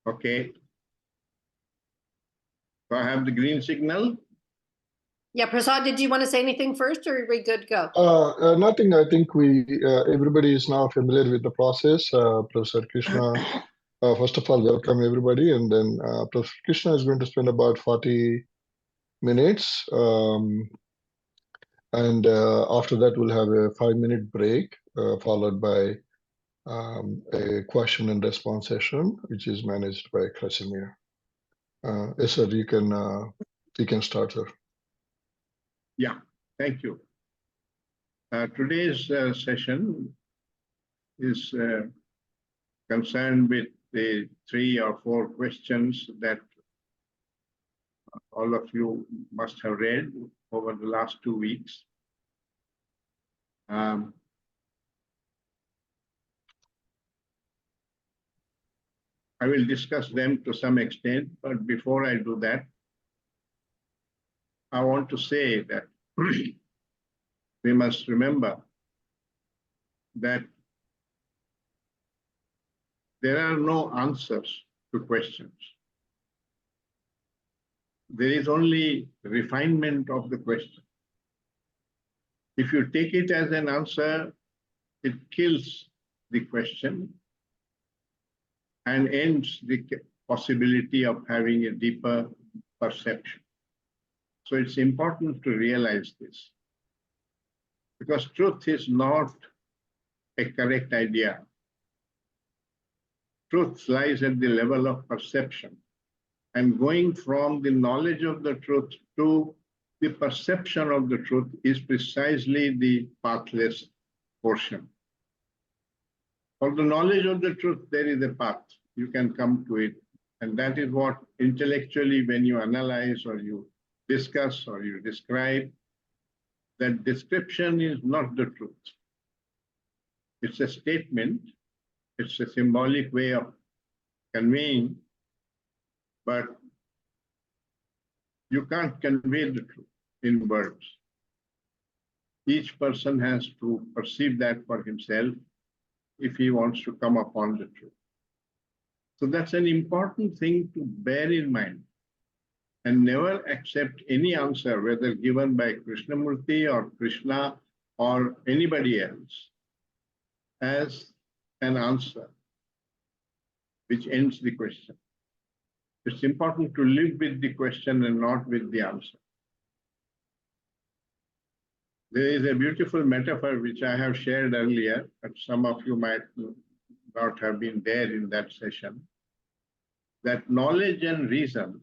Okay. So I have the green signal. Yeah, Prasad, did you want to say anything first, or are we good to go? Nothing. I think everybody is now familiar with the process. Professor Krishna, first of all, welcome everybody, and then Professor Krishna is going to spend about 40 minutes, and after that we'll have a 5-minute break, followed by a question and response session, which is managed by Krasimir. Yes, sir. You can start, sir. Yeah, thank you. Today's session is concerned with the 3 or 4 questions that all of you must have read over the last 2 weeks. I will discuss them to some extent, but before I do that, I want to say that we must remember that there are no answers to questions. There is only refinement of the question. If you take it as an answer, it kills the question and ends the possibility of having a deeper perception. So it's important to realize this, because truth is not a correct idea. Truth lies at the level of perception, and going from the knowledge of the truth to the perception of the truth is precisely the pathless portion. For the knowledge of the truth, there is a path. You can come to it. And that is what intellectually, when you analyze or you discuss or you describe, that description is not the truth. It's a statement. It's a symbolic way of conveying, but you can't convey the truth in words. Each person has to perceive that for himself if he wants to come upon the truth. So that's an important thing to bear in mind, and never accept any answer, whether given by Krishnamurti or Krishna or anybody else, as an answer which ends the question. It's important to live with the question and not with the answer. There is a beautiful metaphor which I have shared earlier, but some of you might not have been there in that session, that knowledge and reason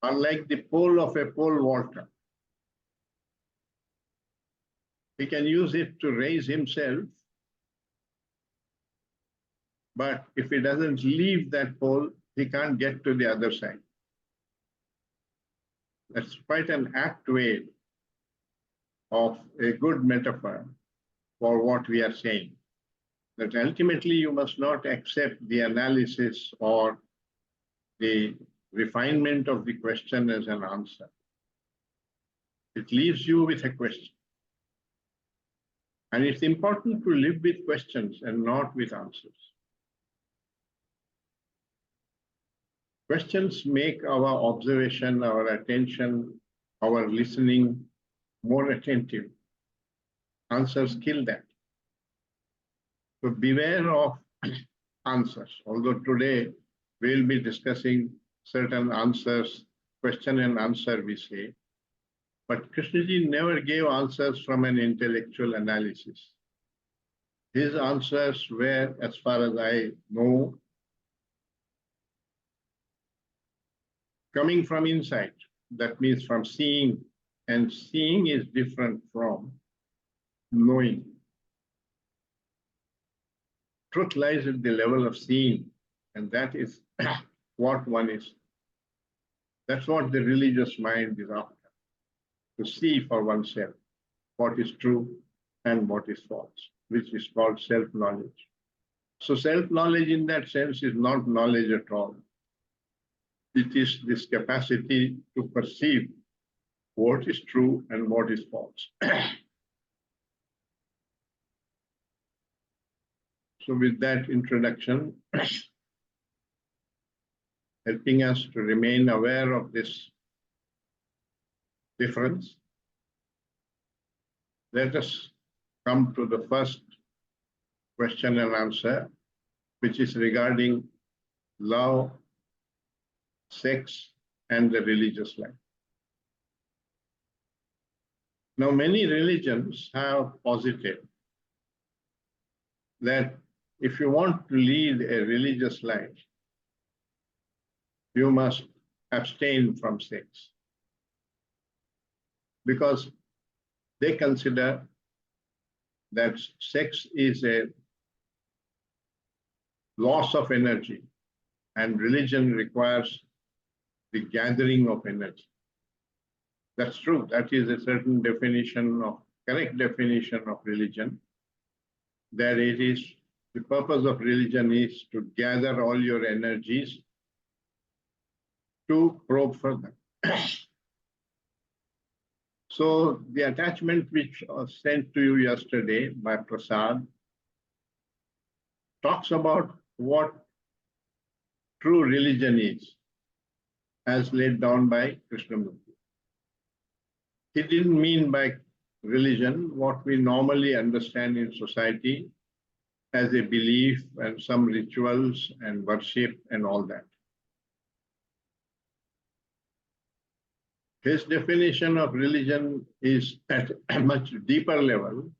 are like the pole of a pole vaulter. He can use it to raise himself, but if he doesn't leave that pole, he can't get to the other side. That's quite an apt way of a good metaphor for what we are saying. That ultimately you must not accept the analysis or the refinement of the question as an answer. It leaves you with a question. And it's important to live with questions and not with answers. Questions make our observation, our attention, our listening more attentive. Answers kill that. So beware of answers. Although today we'll be discussing certain answers, question and answer we say, but Krishnaji never gave answers from an intellectual analysis. His answers were, as far as I know, coming from insight. That means from seeing, and seeing is different from knowing. Truth lies at the level of seeing, and that is what one is. That's what the religious mind is after, to see for oneself what is true and what is false, which is called self-knowledge. So self-knowledge in that sense is not knowledge at all. It is this capacity to perceive what is true and what is false. So with that introduction, helping us to remain aware of this difference. Let us come to the first question and answer, which is regarding love, sex, and the religious life. Now, many religions have posited that if you want to lead a religious life, you must abstain from sex, because they consider that sex is a loss of energy and religion requires the gathering of energy. That's true. That is a certain definition of, correct definition of religion, that it is, the purpose of religion is to gather all your energies to probe further. So the attachment which was sent to you yesterday by Prasad talks about what true religion is, as laid down by Krishnamurti. He didn't mean by religion what we normally understand in society as a belief and some rituals and worship and all that. His definition of religion is at a much deeper level.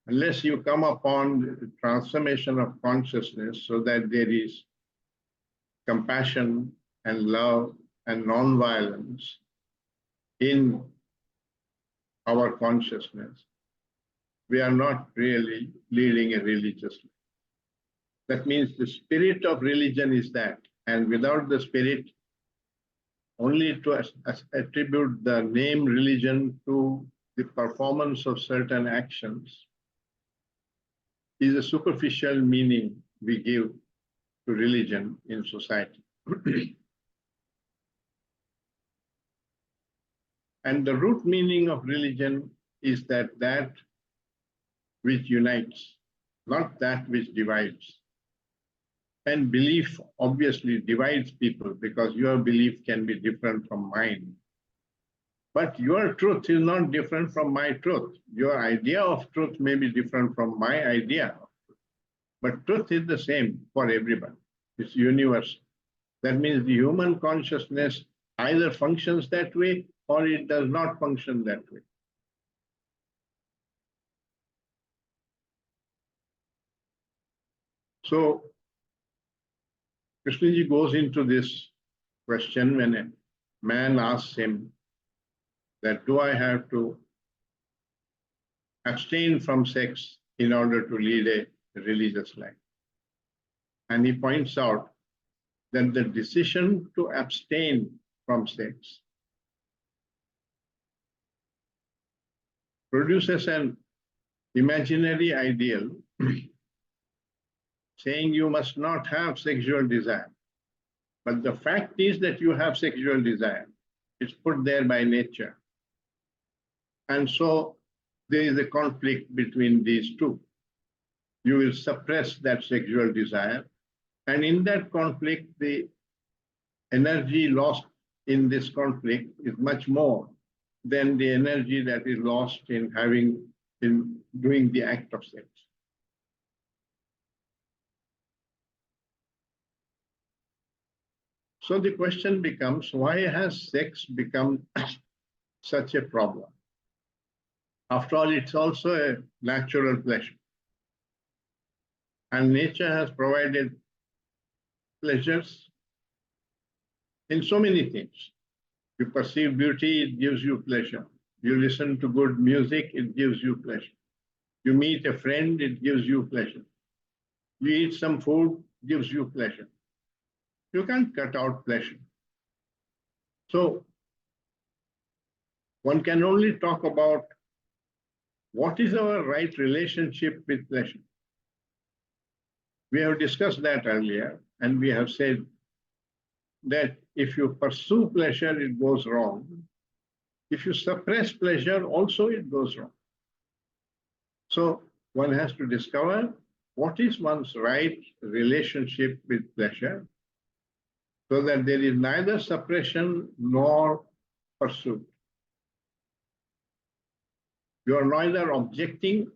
Unless you come upon the transformation of consciousness so that there is compassion and love and non-violence in our consciousness, we are not really leading a religious life. That means the spirit of religion is that, and without the spirit, only to attribute the name religion to the performance of certain actions is a superficial meaning we give to religion in society. And the root meaning of religion is that which unites, not that which divides. And belief obviously divides people because your belief can be different from mine. But your truth is not different from my truth. Your idea of truth may be different from my idea of truth. But truth is the same for everybody. It's universal. That means the human consciousness either functions that way or it does not function that way. So Krishnaji goes into this question when a man asks him that, do I have to abstain from sex in order to lead a religious life? And he points out that the decision to abstain from sex produces an imaginary ideal saying you must not have sexual desire. But the fact is that you have sexual desire. It's put there by nature. And so there is a conflict between these two. You will suppress that sexual desire. And in that conflict, the energy lost in this conflict is much more than the energy that is lost in doing the act of sex. So the question becomes, why has sex become such a problem? After all, it's also a natural pleasure. And nature has provided pleasures in so many things. You perceive beauty, it gives you pleasure. You listen to good music, it gives you pleasure. You meet a friend, it gives you pleasure. You eat some food, it gives you pleasure. You can't cut out pleasure. So one can only talk about what is our right relationship with pleasure. We have discussed that earlier, and we have said that if you pursue pleasure, it goes wrong. If you suppress pleasure, also it goes wrong. So one has to discover what is one's right relationship with pleasure so that there is neither suppression nor pursuit. You are neither objecting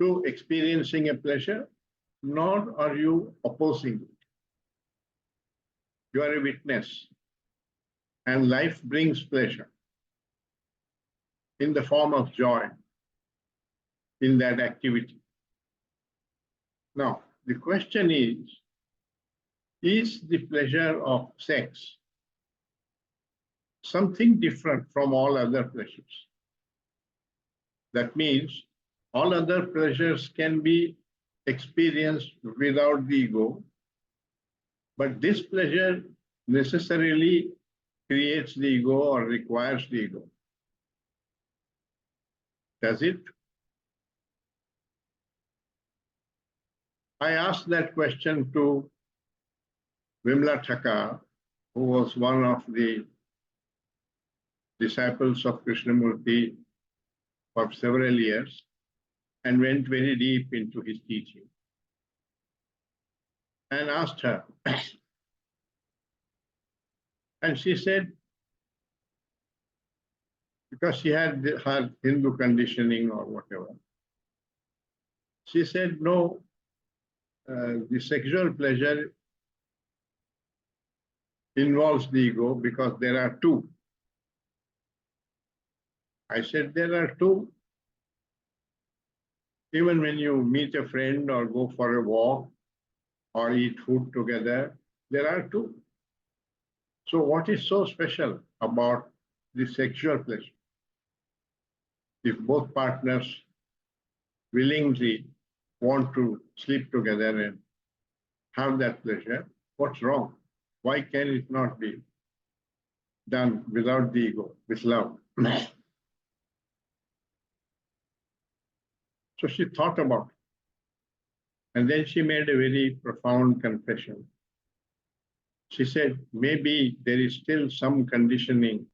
to experiencing a pleasure, nor are you opposing it. You are a witness, and life brings pleasure in the form of joy in that activity. Now, the question is the pleasure of sex something different from all other pleasures? That means all other pleasures can be experienced without the ego, but this pleasure necessarily creates the ego or requires the ego. Does it? I asked that question to Vimla Thakkar, who was one of the disciples of Krishnamurti for several years and went very deep into his teaching, and asked her. And she said, because she had her Hindu conditioning or whatever, she said, no, the sexual pleasure involves the ego because there are two. I said, there are two. Even when you meet a friend or go for a walk or eat food together, there are two. So what is so special about the sexual pleasure? If both partners willingly want to sleep together and have that pleasure, what's wrong? Why can it not be done without the ego, with love? So she thought about it. And then she made a very profound confession. She said, maybe there is still some conditioning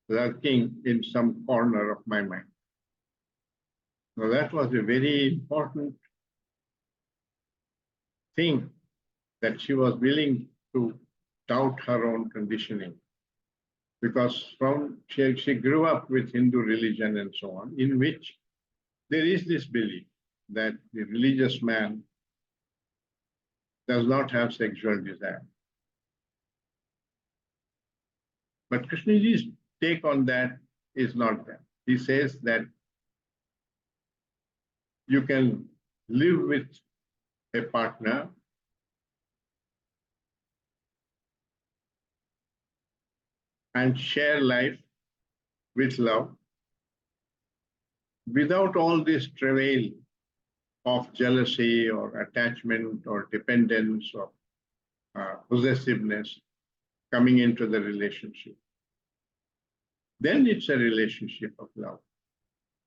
lurking in some corner of my mind. Now that was a very important thing, that she was willing to doubt her own conditioning. Because she grew up with Hindu religion and so on, in which there is this belief that the religious man does not have sexual desire. But Krishnaji's take on that is not that. He says that you can live with a partner and share life with love without all this travail of jealousy or attachment or dependence or possessiveness coming into the relationship. Then it's a relationship of love.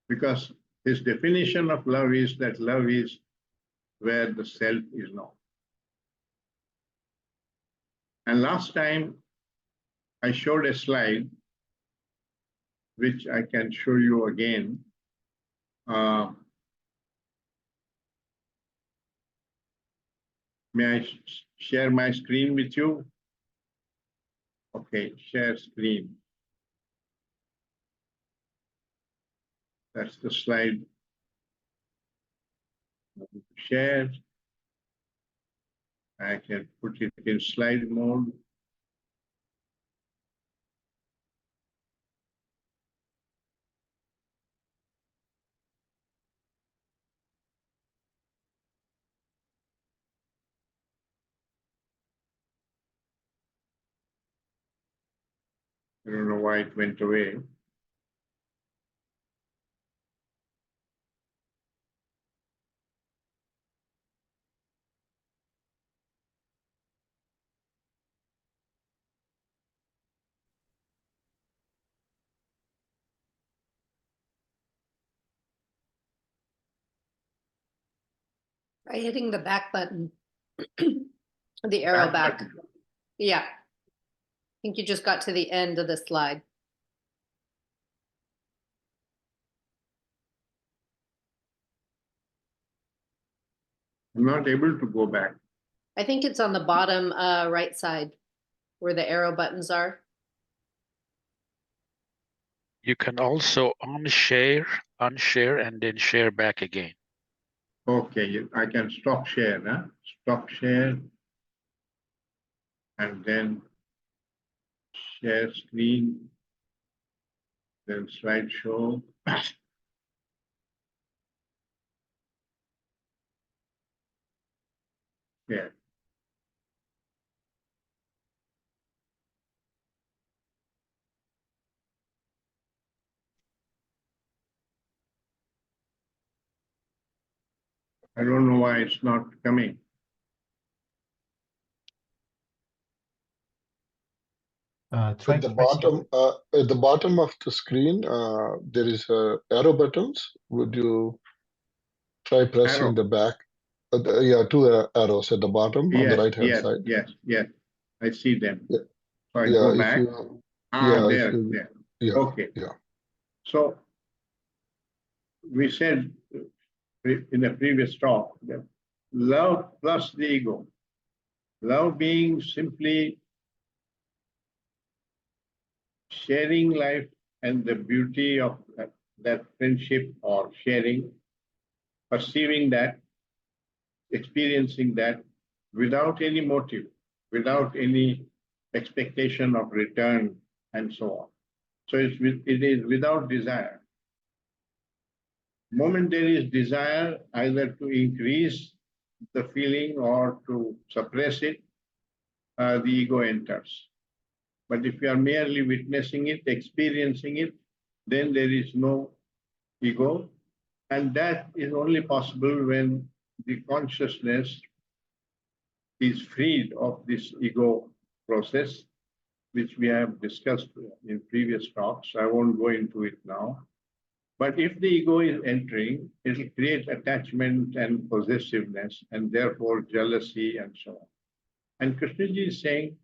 Because his definition of love is that love is where the self is known. And last time I showed a slide, which I can show you again. May I share my screen with you? Okay, share screen. That's the slide. Share. I can put it in slide mode. I don't know why it went away. By hitting the back button, the arrow back. Yeah. I think you just got to the end of the slide. I'm not able to go back. I think it's on the bottom right side where the arrow buttons are. You can also unshare, and then share back again. Okay, I can stop share, huh? Stop share. And then share screen. Then slideshow. Yeah. I don't know why it's not coming. At the bottom of the screen, there is arrow buttons. Would you try pressing Arrow. the back? Yeah, two arrows at the bottom on the Yes, right-hand yes, side. yes. I see them. Yeah. So I Yeah, go if back. you, yeah, if There, you, there. yeah, Okay. yeah. So we said in the previous talk that love plus the ego. Love being simply sharing life and the beauty of that friendship or sharing, perceiving that, experiencing that without any motive, without any expectation of return and so on. So it is without desire. Moment there is desire either to increase the feeling or to suppress it, the ego enters. But if you are merely witnessing it, experiencing it, then there is no ego. And that is only possible when the consciousness is freed of this ego process, which we have discussed in previous talks. I won't go into it now. But if the ego is entering, it will create attachment and possessiveness, and therefore jealousy and so on. And Krishnaji is saying,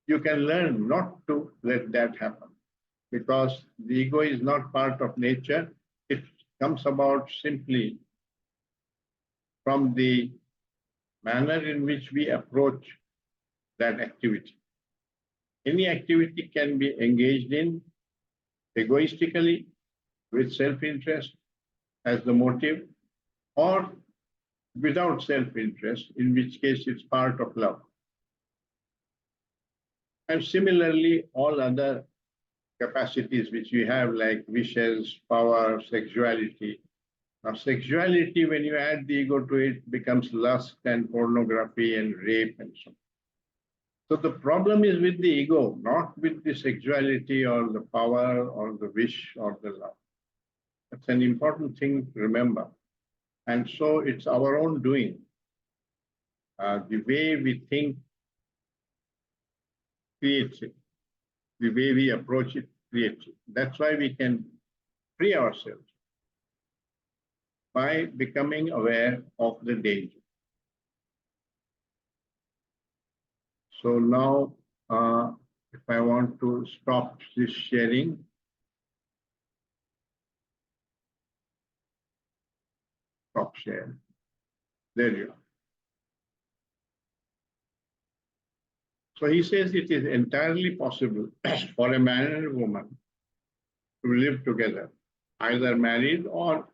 you can learn not to let that happen, because the ego is not part of nature. It comes about simply from the manner in which we approach that activity. Any activity can be engaged in egoistically with self-interest as the motive, or without self-interest, in which case it's part of love. And similarly, all other capacities which we have, like wishes, power, sexuality. Now, sexuality, when you add the ego to it, becomes lust and pornography and rape and so on. So the problem is with the ego, not with the sexuality or the power or the wish or the love. That's an important thing to remember. And so it's our own doing. The way we think creates it. The way we approach it creates it. That's why we can free ourselves by becoming aware of the danger. So now, if I want to stop this sharing, stop share. There you are. So he says it is entirely possible for a man and a woman to live together, either married or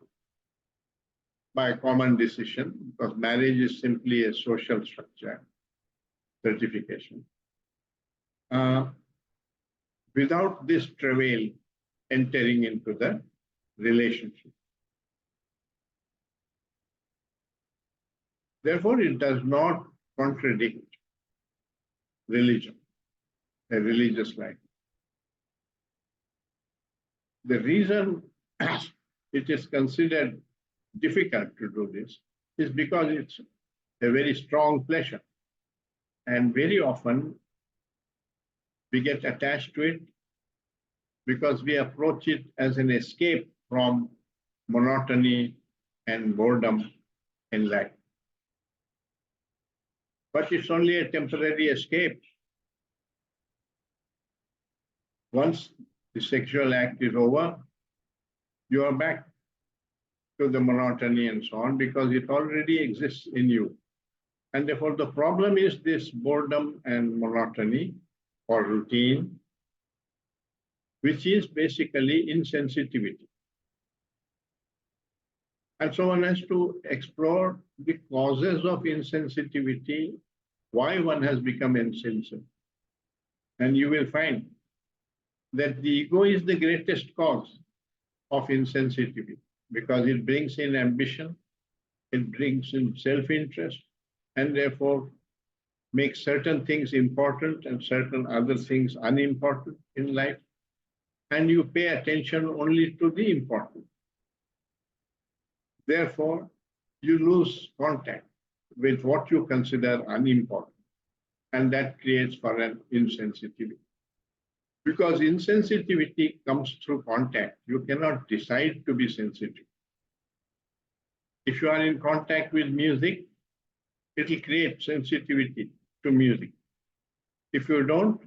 by common decision, because marriage is simply a social structure, certification. Without this travail entering into the relationship. Therefore, it does not contradict religion, a religious life. The reason it is considered difficult to do this is because it's a very strong pleasure. And very often we get attached to it because we approach it as an escape from monotony and boredom in life. But it's only a temporary escape. Once the sexual act is over, you are back to the monotony and so on, because it already exists in you. And therefore, the problem is this boredom and monotony or routine, which is basically insensitivity. And so one has to explore the causes of insensitivity, why one has become insensitive. And you will find that the ego is the greatest cause of insensitivity because it brings in ambition, it brings in self-interest, and therefore makes certain things important and certain other things unimportant in life. And you pay attention only to the important. Therefore, you lose contact with what you consider unimportant. And that creates for an insensitivity. Because insensitivity comes through contact. You cannot decide to be sensitive. If you are in contact with music, it will create sensitivity to music. If you don't,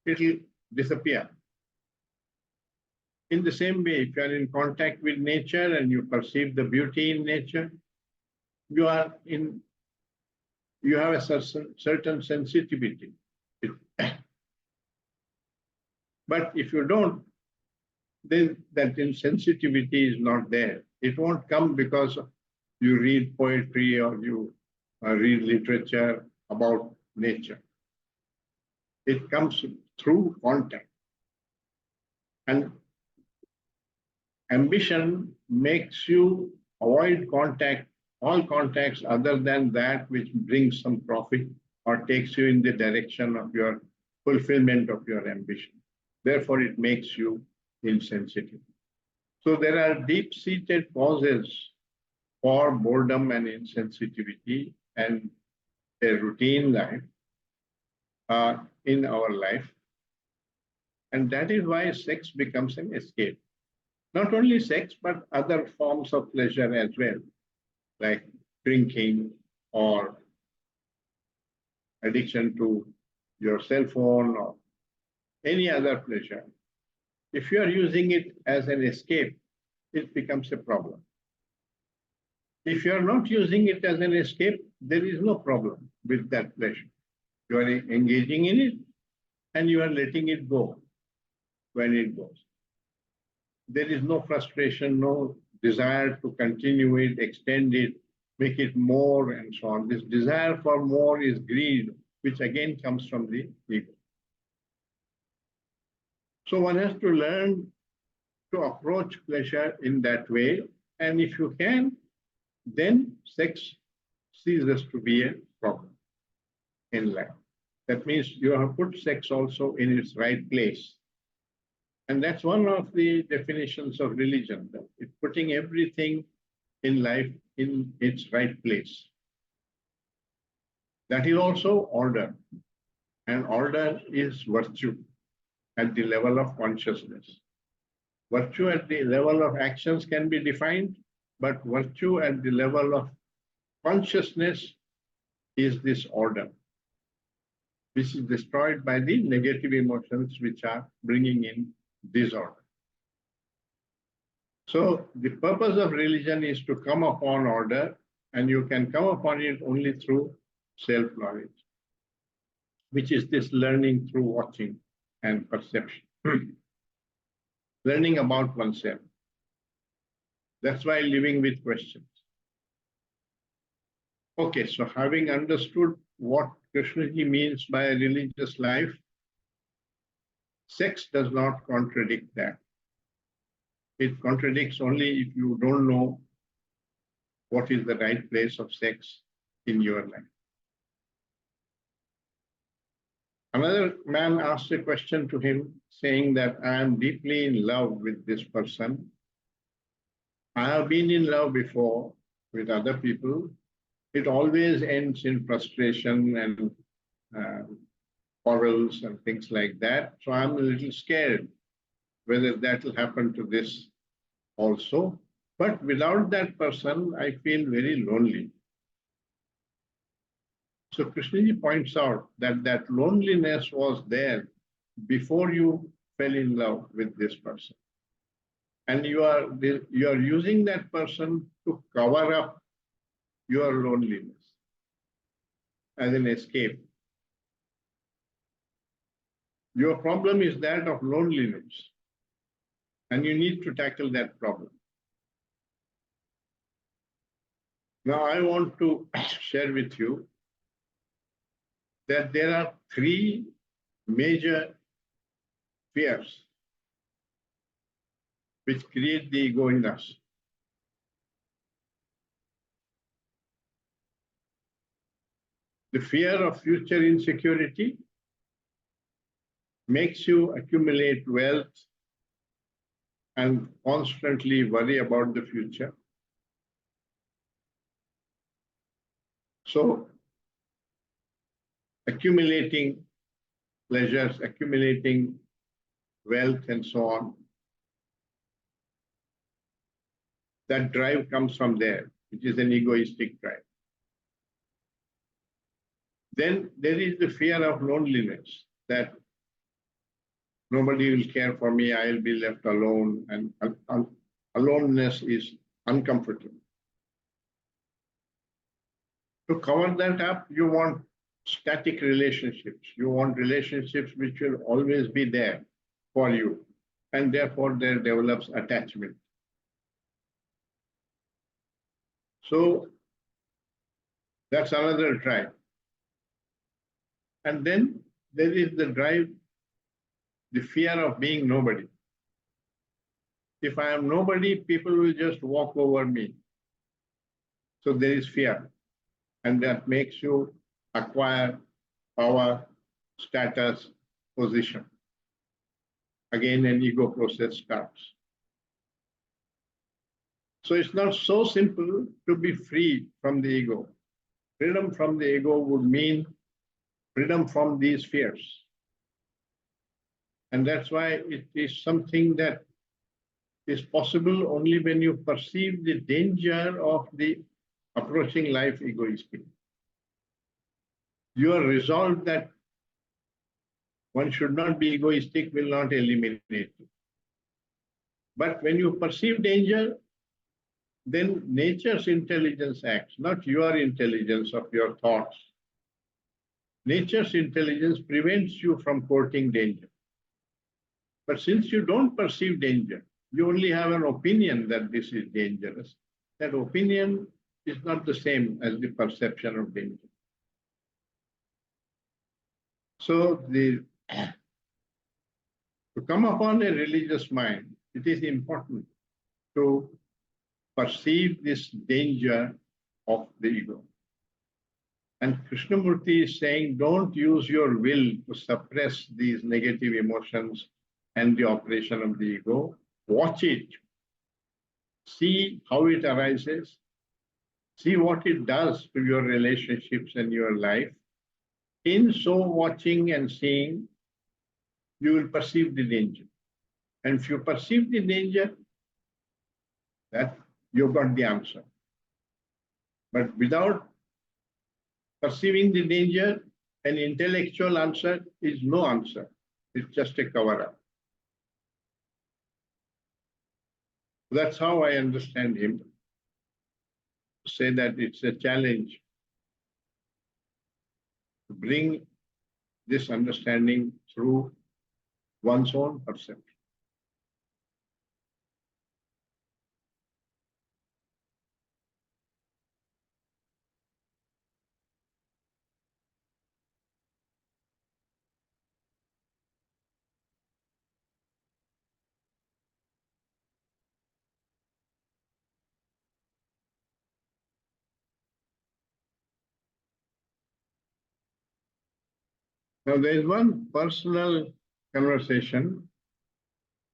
it will disappear. In the same way, if you are in contact with nature and you perceive the beauty in nature, you have a certain sensitivity. But if you don't, then that insensitivity is not there. It won't come because you read poetry or you read literature about nature. It comes through contact. And ambition makes you avoid contact, all contacts other than that which brings some profit or takes you in the direction of your fulfillment of your ambition. Therefore, it makes you insensitive. So there are deep-seated causes for boredom and insensitivity and a routine life in our life. And that is why sex becomes an escape. Not only sex, but other forms of pleasure as well, like drinking or addiction to your cell phone or any other pleasure. If you are using it as an escape, it becomes a problem. If you are not using it as an escape, there is no problem with that pleasure. You are engaging in it and you are letting it go when it goes. There is no frustration, no desire to continue it, extend it, make it more, and so on. This desire for more is greed, which again comes from the ego. So one has to learn to approach pleasure in that way. And if you can, then sex ceases to be a problem in life. That means you have put sex also in its right place. And that's one of the definitions of religion, that it's putting everything in life in its right place. That is also order. And order is virtue at the level of consciousness. Virtue at the level of actions can be defined, but virtue at the level of consciousness is this order, which is destroyed by the negative emotions which are bringing in disorder. So the purpose of religion is to come upon order, and you can come upon it only through self-knowledge, which is this learning through watching and perception. Learning about oneself. That's why living with questions. Okay, so having understood what Krishnaji means by a religious life, sex does not contradict that. It contradicts only if you don't know what is the right place of sex in your life. Another man asked a question to him saying that I am deeply in love with this person. I have been in love before with other people. It always ends in frustration and quarrels and things like that. So I'm a little scared whether that will happen to this also. But without that person, I feel very lonely. So Krishnaji points out that that loneliness was there before you fell in love with this person. And you are using that person to cover up your loneliness. as an escape. Your problem is that of loneliness, and you need to tackle that problem. Now, I want to share with you that there are three major fears which create the ego in us. The fear of future insecurity makes you accumulate wealth and constantly worry about the future. So, accumulating pleasures, accumulating wealth, and so on, that drive comes from there, which is an egoistic drive. Then there is the fear of loneliness, that nobody will care for me, I'll be left alone, and aloneness is uncomfortable. To cover that up, you want static relationships. You want relationships which will always be there for you, and therefore there develops attachment. So that's another drive. And then there is the drive, the fear of being nobody. If I am nobody, people will just walk over me. So there is fear, and that makes you acquire power, status, position. Again, an ego process starts. So it's not so simple to be free from the ego. Freedom from the ego would mean freedom from these fears. And that's why it is something that is possible only when you perceive the danger of the approaching life egoistically. Your resolve that one should not be egoistic will not eliminate it. But when you perceive danger, then nature's intelligence acts, not your intelligence of your thoughts. Nature's intelligence prevents you from courting danger. But since you don't perceive danger, you only have an opinion that this is dangerous. That opinion is not the same as the perception of danger. So to come upon a religious mind, it is important to perceive this danger of the ego. And Krishnamurti is saying, don't use your will to suppress these negative emotions and the operation of the ego. Watch it. See how it arises. See what it does to your relationships and your life. In so watching and seeing, you will perceive the danger. And if you perceive the danger, that you've got the answer. But without perceiving the danger, an intellectual answer is no answer. It's just a cover-up. That's how I understand him. Say that it's a challenge to bring this understanding through one's own perception. Now, there is one personal conversation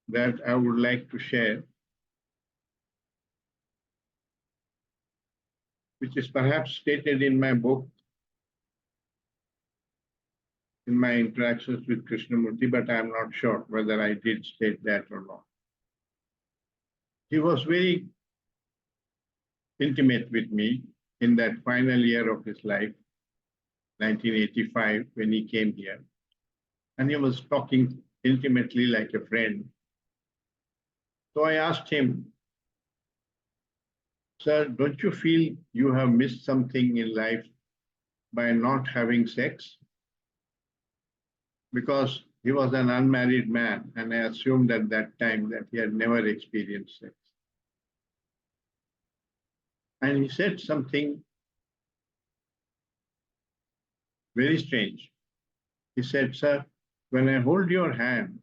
that I would like to share, which is perhaps stated in my book, in my interactions with Krishnamurti, but I'm not sure whether I did state that or not. He was very intimate with me in that final year of his life, 1985, when he came here. And he was talking intimately like a friend. So I asked him, sir, don't you feel you have missed something in life by not having sex? Because he was an unmarried man, and I assumed at that time that he had never experienced sex. And he said something very strange. He said, "Sir, when I hold your hand,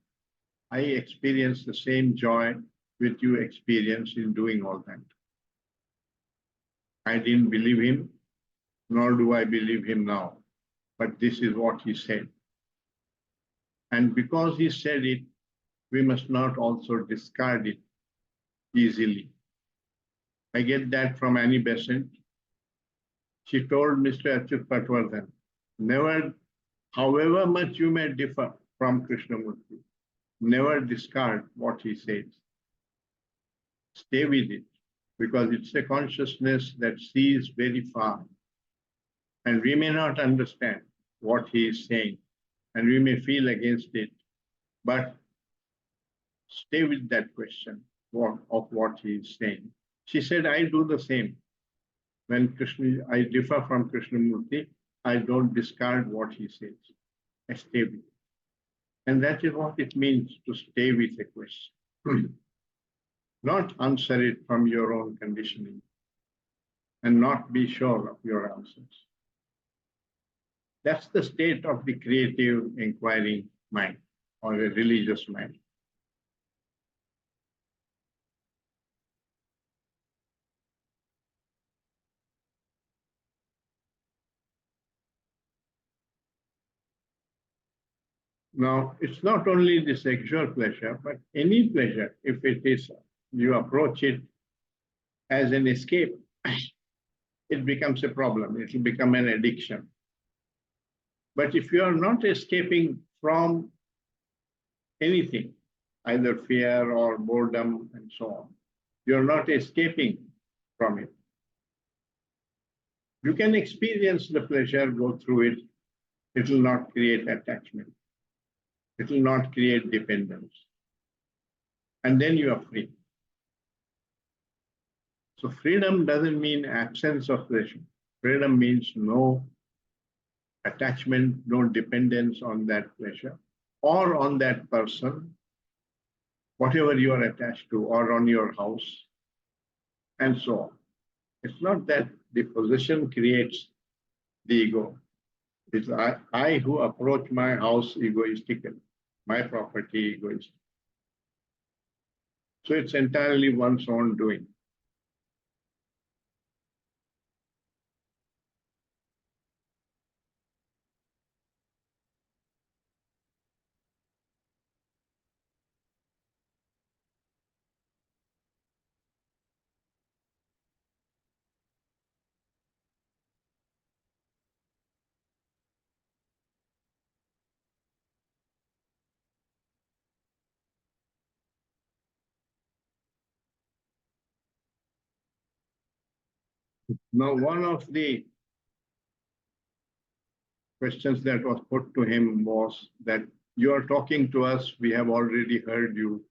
I experience the same joy which you experience in doing all that." I didn't believe him, nor do I believe him now. But this is what he said. And because he said it, we must not also discard it easily. I get that from Annie Besant. She told Mr. Achyut Patwardhan, never, however much you may differ from Krishnamurti, never discard what he says. Stay with it, because it's a consciousness that sees very far. And we may not understand what he is saying, and we may feel against it, but stay with that question of what he is saying. She said, I do the same. When I differ from Krishnamurti, I don't discard what he says. I stay with it. And that is what it means to stay with a question. Not answer it from your own conditioning and not be sure of your answers. That's the state of the creative inquiring mind or a religious mind. Now, it's not only the sexual pleasure, but any pleasure, if it is, you approach it as an escape, it becomes a problem. It will become an addiction. But if you are not escaping from anything, either fear or boredom and so on, you're not escaping from it. You can experience the pleasure, go through it. It will not create attachment. It will not create dependence. And then you are free. So freedom doesn't mean absence of pleasure. Freedom means no attachment, no dependence on that pleasure or on that person, whatever you are attached to, or on your house, and so on. It's not that the possession creates the ego. It's I who approach my house egoistically, my property egoistic. So it's entirely one's own doing. Now, one of the questions that was put to him was that you are talking to us, we have already heard you.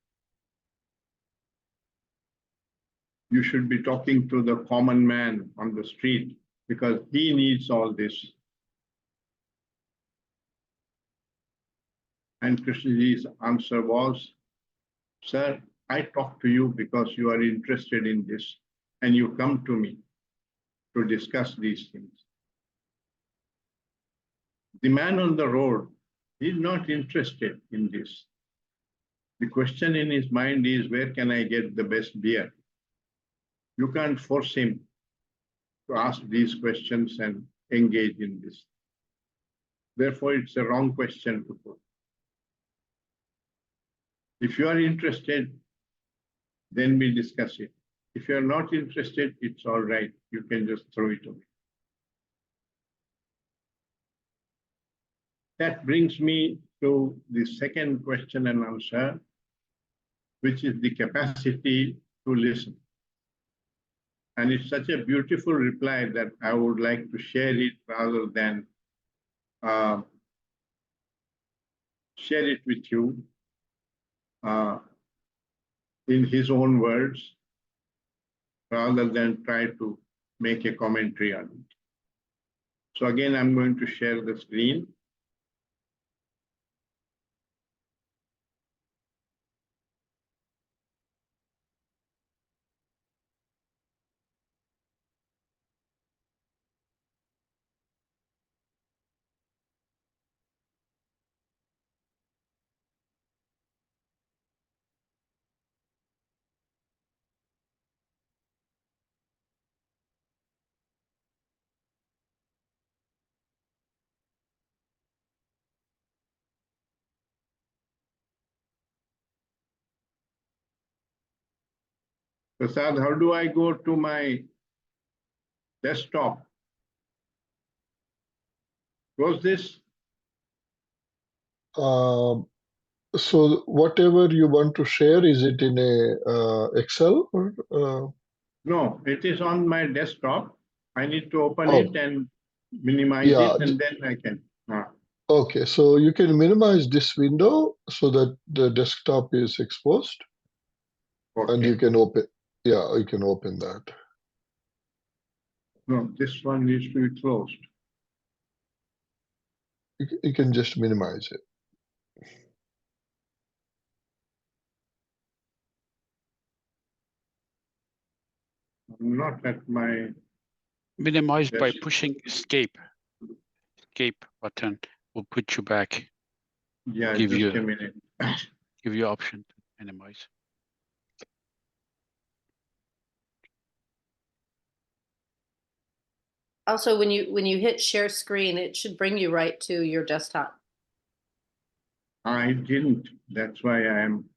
You should be talking to the common man on the street because he needs all this. And Krishnaji's answer was, sir, I talk to you because you are interested in this and you come to me to discuss these things. The man on the road is not interested in this. The question in his mind is, where can I get the best beer? You can't force him to ask these questions and engage in this. Therefore, it's a wrong question to put. If you are interested, then we discuss it. If you are not interested, it's all right. You can just throw it away. That brings me to the second question and answer, which is the capacity to listen. And it's such a beautiful reply that I would like to share it rather than share it with you in his own words, rather than try to make a commentary on it. So again, I'm going to share the screen. Prasad, how do I go to my desktop? Close this. So whatever you want to share, is it in a Excel or? No, it is on my desktop. I need to open Oh. it and minimize Yeah. it, and then I can. Okay, so you can minimize this window so that the desktop is exposed, and Okay. you can open. Yeah, you can open that. No, this one needs to be closed. You can just minimize it. I'm not at my. Minimize by Yes. pushing escape. Escape button will put you back. Yeah, Give just you a minute. give you option to minimize. Also, when you hit share screen, it should bring you right to your desktop. I didn't. That's why I'm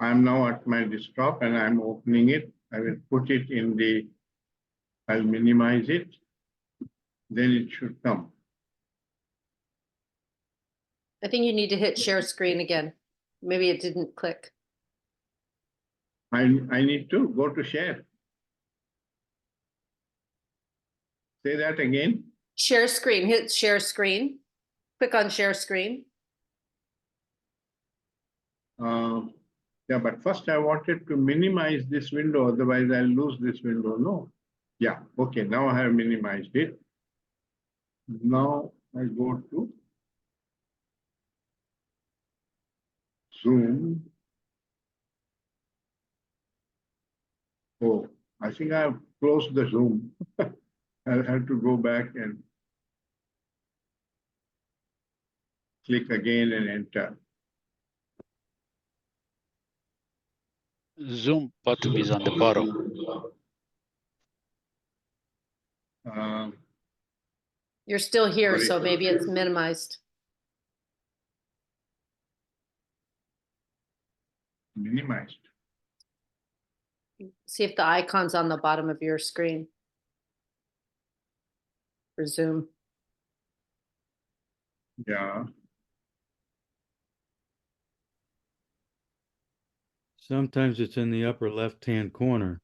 now at my desktop and I'm opening it. I will put it in the. I'll minimize it. Then it should come. I think you need to hit share screen again. Maybe it didn't click. I need to go to share. Say that again. Share screen, hit share screen. Click on share screen. Yeah, but first I wanted to minimize this window, otherwise I'll lose this window. No. Yeah, okay, now I have minimized it. Now I go to Zoom. Oh, I think I've closed the Zoom. I'll have to go back and click again and enter. Zoom button is on the bottom. You're still here, Sorry. so maybe it's minimized. Minimized. See if the icon's on the bottom of your screen. For Zoom. Yeah. Sometimes it's in the upper left-hand corner.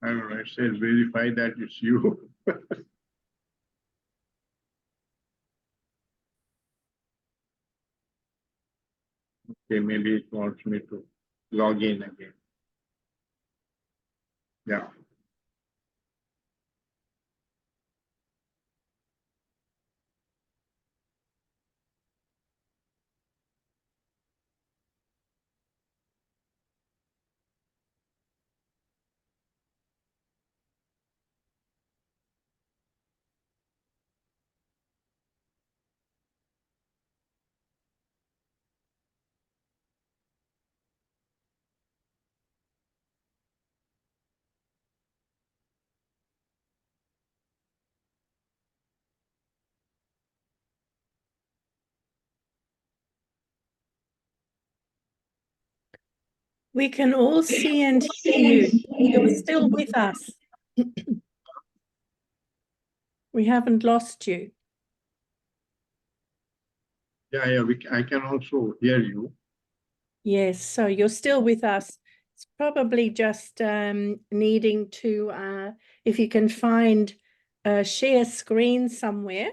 I don't know, it says verify that it's you. Okay, maybe it wants me to log in again. Yeah. We can all see and hear you. You're still with us. We haven't lost you. Yeah, I can also hear you. Yes, so you're still with us. It's probably just needing to, if you can find a share screen somewhere,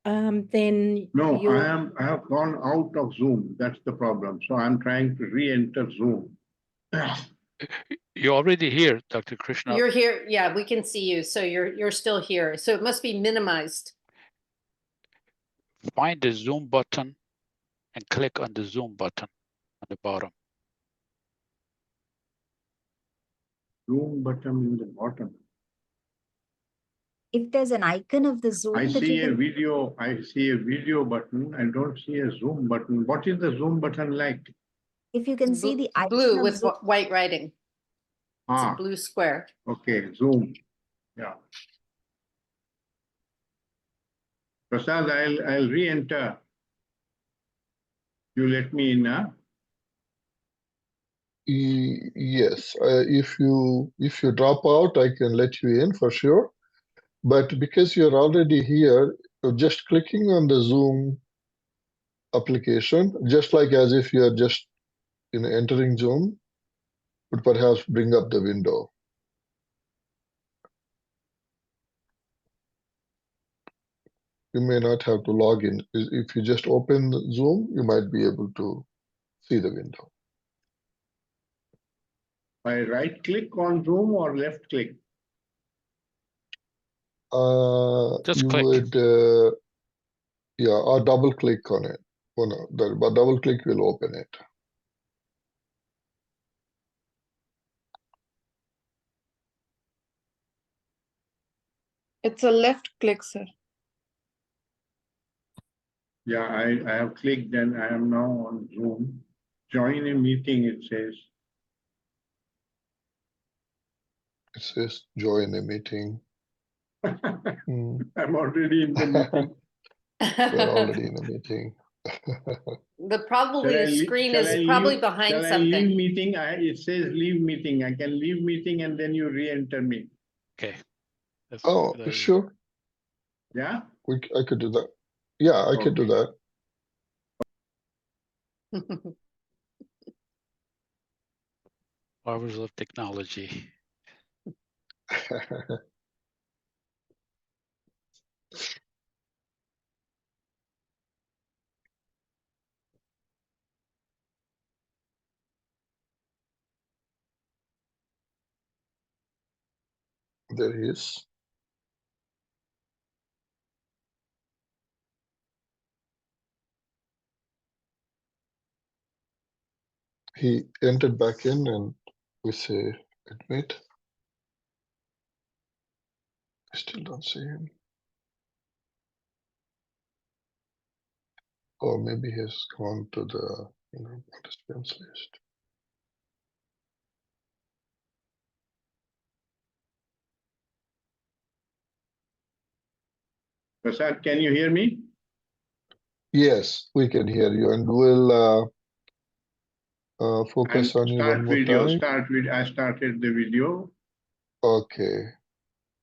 then No, you'll. I have gone out of Zoom. That's the problem. So I'm trying to re-enter Zoom. You're already here, Dr. Krishna. You're here. Yeah, we can see you. So you're still here. So it must be minimized. Find the Zoom button and click on the Zoom button on the bottom. Zoom button in the bottom. If there's an icon of the Zoom I that see you a can, video. I see a video button. I don't see a Zoom button. What is the Zoom button like? if you can see the icon Blue of with Zoom, white writing. It's a Ah, blue square. okay, Zoom. Yeah. Prasad, I'll re-enter. You let me in, huh? Yes, if you drop out, I can let you in for sure. But because you're already here, just clicking on the Zoom application, just like as if you're just entering Zoom, would perhaps bring up the window. You may not have to log in. If you just open the Zoom, you might be able to see the window. I right click on Zoom or left click? Just You click. would, yeah, or double click on it. Oh, no, but double click will open it. It's a left click, sir. Yeah, I have clicked and I am now on Zoom. Join a meeting, it says. It says join a meeting. Hmm. I'm already in the meeting. We're already in a meeting. Probably the screen is probably behind shall I leave something. meeting? It says leave meeting. I can leave meeting and then you re-enter me. Okay. That's Oh, a good idea. sure. Yeah? I could do that. Yeah, I could do Okay. that. Powers of technology. There he is. He entered back in and we say admit. I still don't see him. Or maybe he's gone to the participants list. Prasad, can you hear me? Yes, we can hear you, and we'll focus on you Start one more video. time. I started the video. Okay.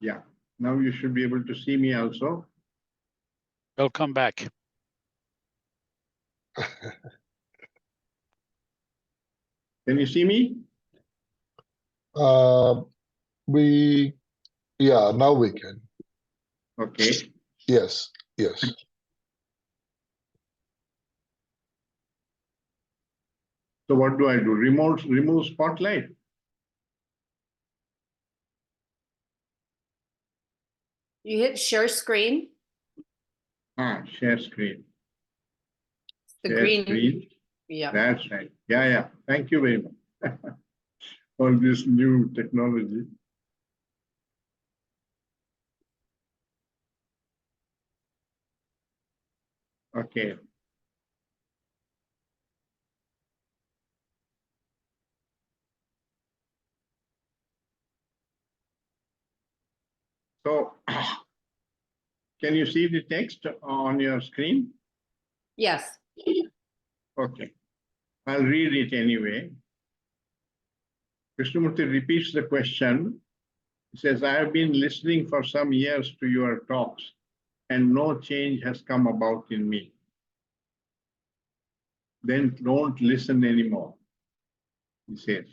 Yeah. Now you should be able to see me also. Welcome back. Can you see me? Yeah, now we can. Okay. Yes, yes. So what do I do? Remove spotlight. You hit share screen. Share screen. The Share green. screen. Yeah. That's right. Yeah. Thank you very much. All this new technology. Okay. So, can you see the text on your screen? Yes. Okay. I'll read it anyway. Krishnamurti repeats the question. He says, I have been listening for some years to your talks and no change has come about in me. Then don't listen anymore, he says.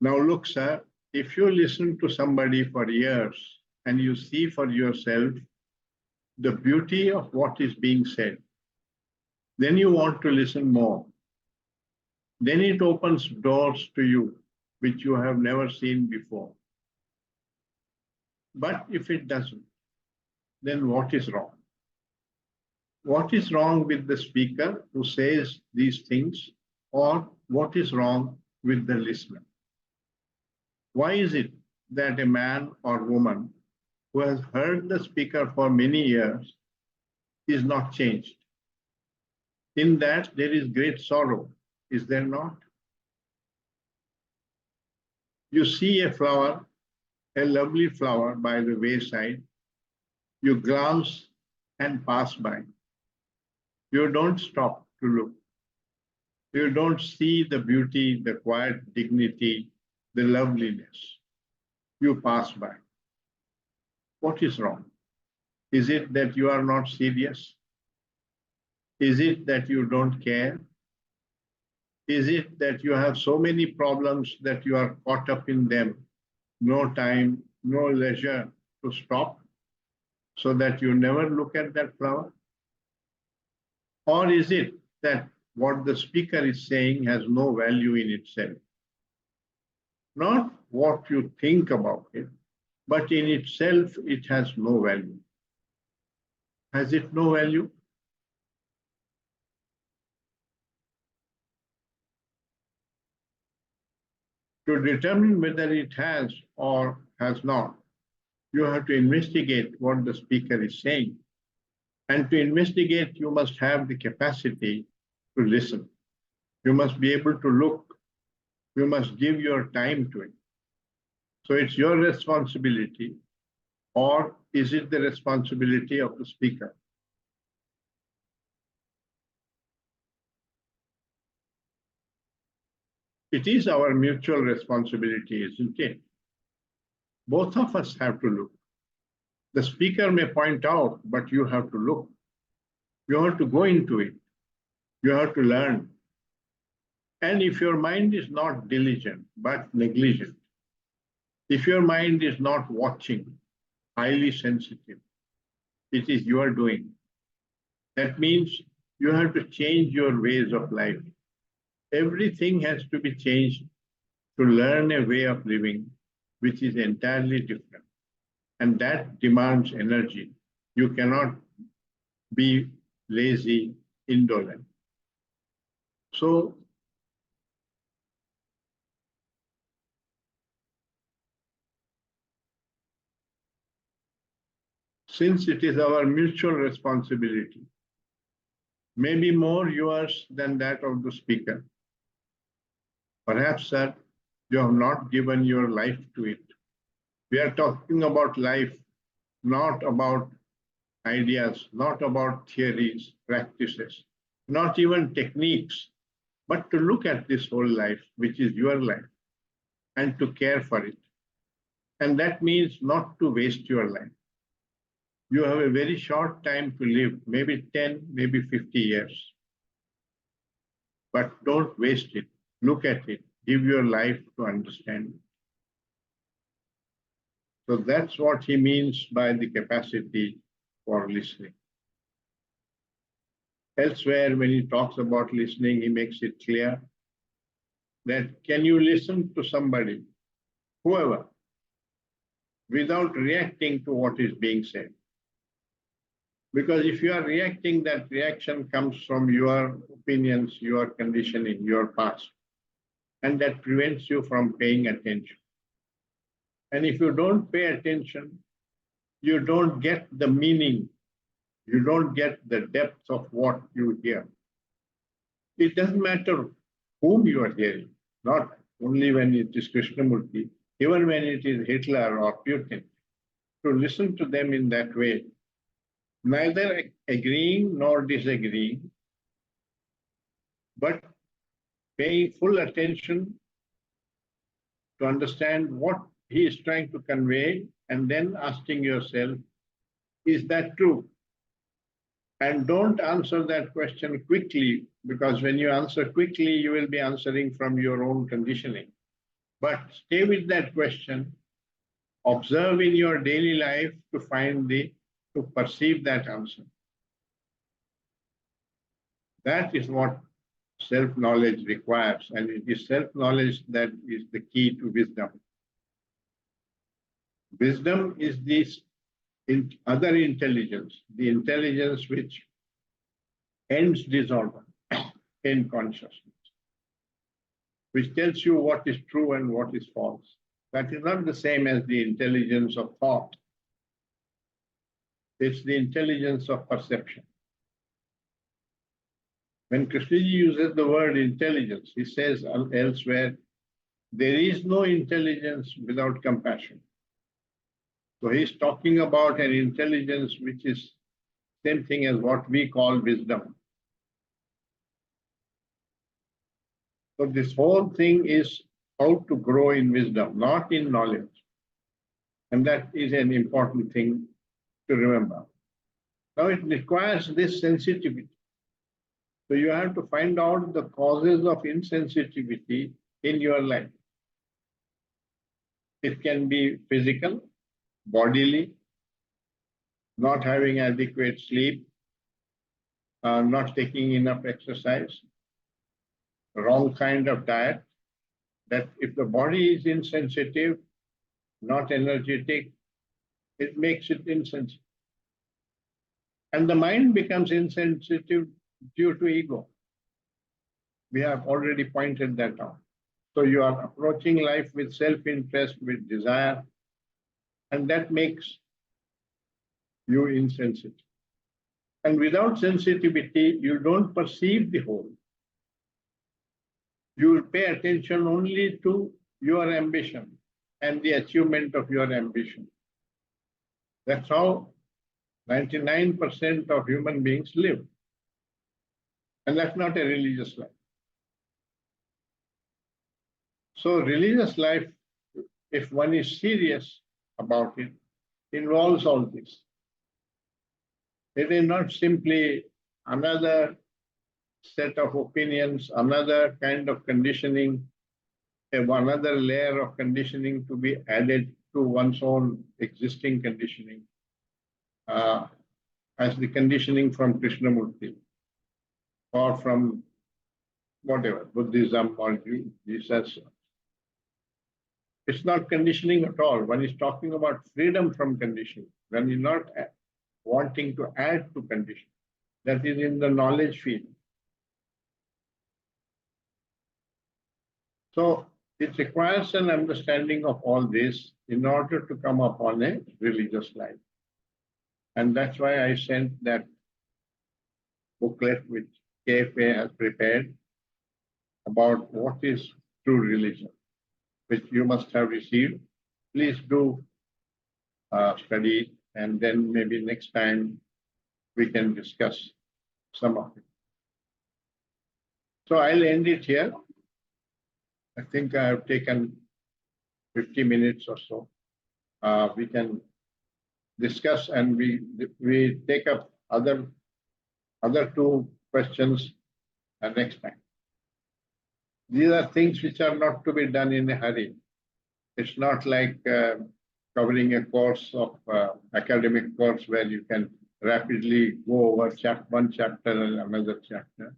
Now look, sir, if you listen to somebody for years and you see for yourself the beauty of what is being said, then you want to listen more. Then it opens doors to you which you have never seen before. But if it doesn't, then what is wrong? What is wrong with the speaker who says these things, or what is wrong with the listener? Why is it that a man or woman who has heard the speaker for many years is not changed? In that there is great sorrow, is there not? You see a flower, a lovely flower by the wayside, you glance and pass by. You don't stop to look. You don't see the beauty, the quiet dignity, the loveliness. You pass by. What is wrong? Is it that you are not serious? Is it that you don't care? Is it that you have so many problems that you are caught up in them, no time, no leisure to stop, so that you never look at that flower? Or is it that what the speaker is saying has no value in itself? Not what you think about it, but in itself it has no value. Has it no value? To determine whether it has or has not, you have to investigate what the speaker is saying. And to investigate, you must have the capacity to listen. You must be able to look. You must give your time to it. So it's your responsibility, or is it the responsibility of the speaker? It is our mutual responsibility, isn't it? Both of us have to look. The speaker may point out, but you have to look. You have to go into it. You have to learn. And if your mind is not diligent, but negligent, if your mind is not watching, highly sensitive, it is your doing. That means you have to change your ways of life. Everything has to be changed to learn a way of living which is entirely different. And that demands energy. You cannot be lazy, indolent. So since it is our mutual responsibility, maybe more yours than that of the speaker, perhaps, sir, you have not given your life to it. We are talking about life, not about ideas, not about theories, practices, not even techniques, but to look at this whole life, which is your life, and to care for it. And that means not to waste your life. You have a very short time to live, maybe 10, maybe 50 years. But don't waste it. Look at it. Give your life to understand it. So that's what he means by the capacity for listening. Elsewhere, when he talks about listening, he makes it clear that can you listen to somebody, whoever, without reacting to what is being said? Because if you are reacting, that reaction comes from your opinions, your conditioning, your past, and that prevents you from paying attention. And if you don't pay attention, you don't get the meaning, you don't get the depth of what you hear. It doesn't matter whom you are hearing, not only when it is Krishnamurti, even when it is Hitler or Putin. To listen to them in that way, neither agreeing nor disagreeing, but paying full attention to understand what he is trying to convey, and then asking yourself, is that true? And don't answer that question quickly, because when you answer quickly, you will be answering from your own conditioning. But stay with that question. Observe in your daily life to to perceive that answer. That is what self-knowledge requires, and it is self-knowledge that is the key to wisdom. Wisdom is this other intelligence, the intelligence which ends disorder in consciousness, which tells you what is true and what is false. That is not the same as the intelligence of thought. It's the intelligence of perception. When Krishna uses the word intelligence, he says elsewhere, there is no intelligence without compassion. So he's talking about an intelligence which is same thing as what we call wisdom. So this whole thing is how to grow in wisdom, not in knowledge. And that is an important thing to remember. Now it requires this sensitivity. So you have to find out the causes of insensitivity in your life. It can be physical, bodily, not having adequate sleep, not taking enough exercise, wrong kind of diet, that if the body is insensitive, not energetic, it makes it insensitive. And the mind becomes insensitive due to ego. We have already pointed that out. So you are approaching life with self-interest, with desire, and that makes you insensitive. And without sensitivity, you don't perceive the whole. You will pay attention only to your ambition and the achievement of your ambition. That's how 99% of human beings live. And that's not a religious life. So religious life, if one is serious about it, involves all this. It is not simply another set of opinions, another kind of conditioning, another layer of conditioning to be added to one's own existing conditioning, as the conditioning from Krishnamurti or from whatever, Buddhism or Jesus. It's not conditioning at all. One is talking about freedom from conditioning. One is not wanting to add to conditioning. That is in the knowledge field. So it requires an understanding of all this in order to come upon a religious life. And that's why I sent that booklet which KFA has prepared about what is true religion, which you must have received. Please do study it, and then maybe next time we can discuss some of it. So I'll end it here. I think I have taken 50 minutes or so. We can discuss, and we take up other two questions next time. These are things which are not to be done in a hurry. It's not like covering a course of academic course where you can rapidly go over one chapter and another chapter.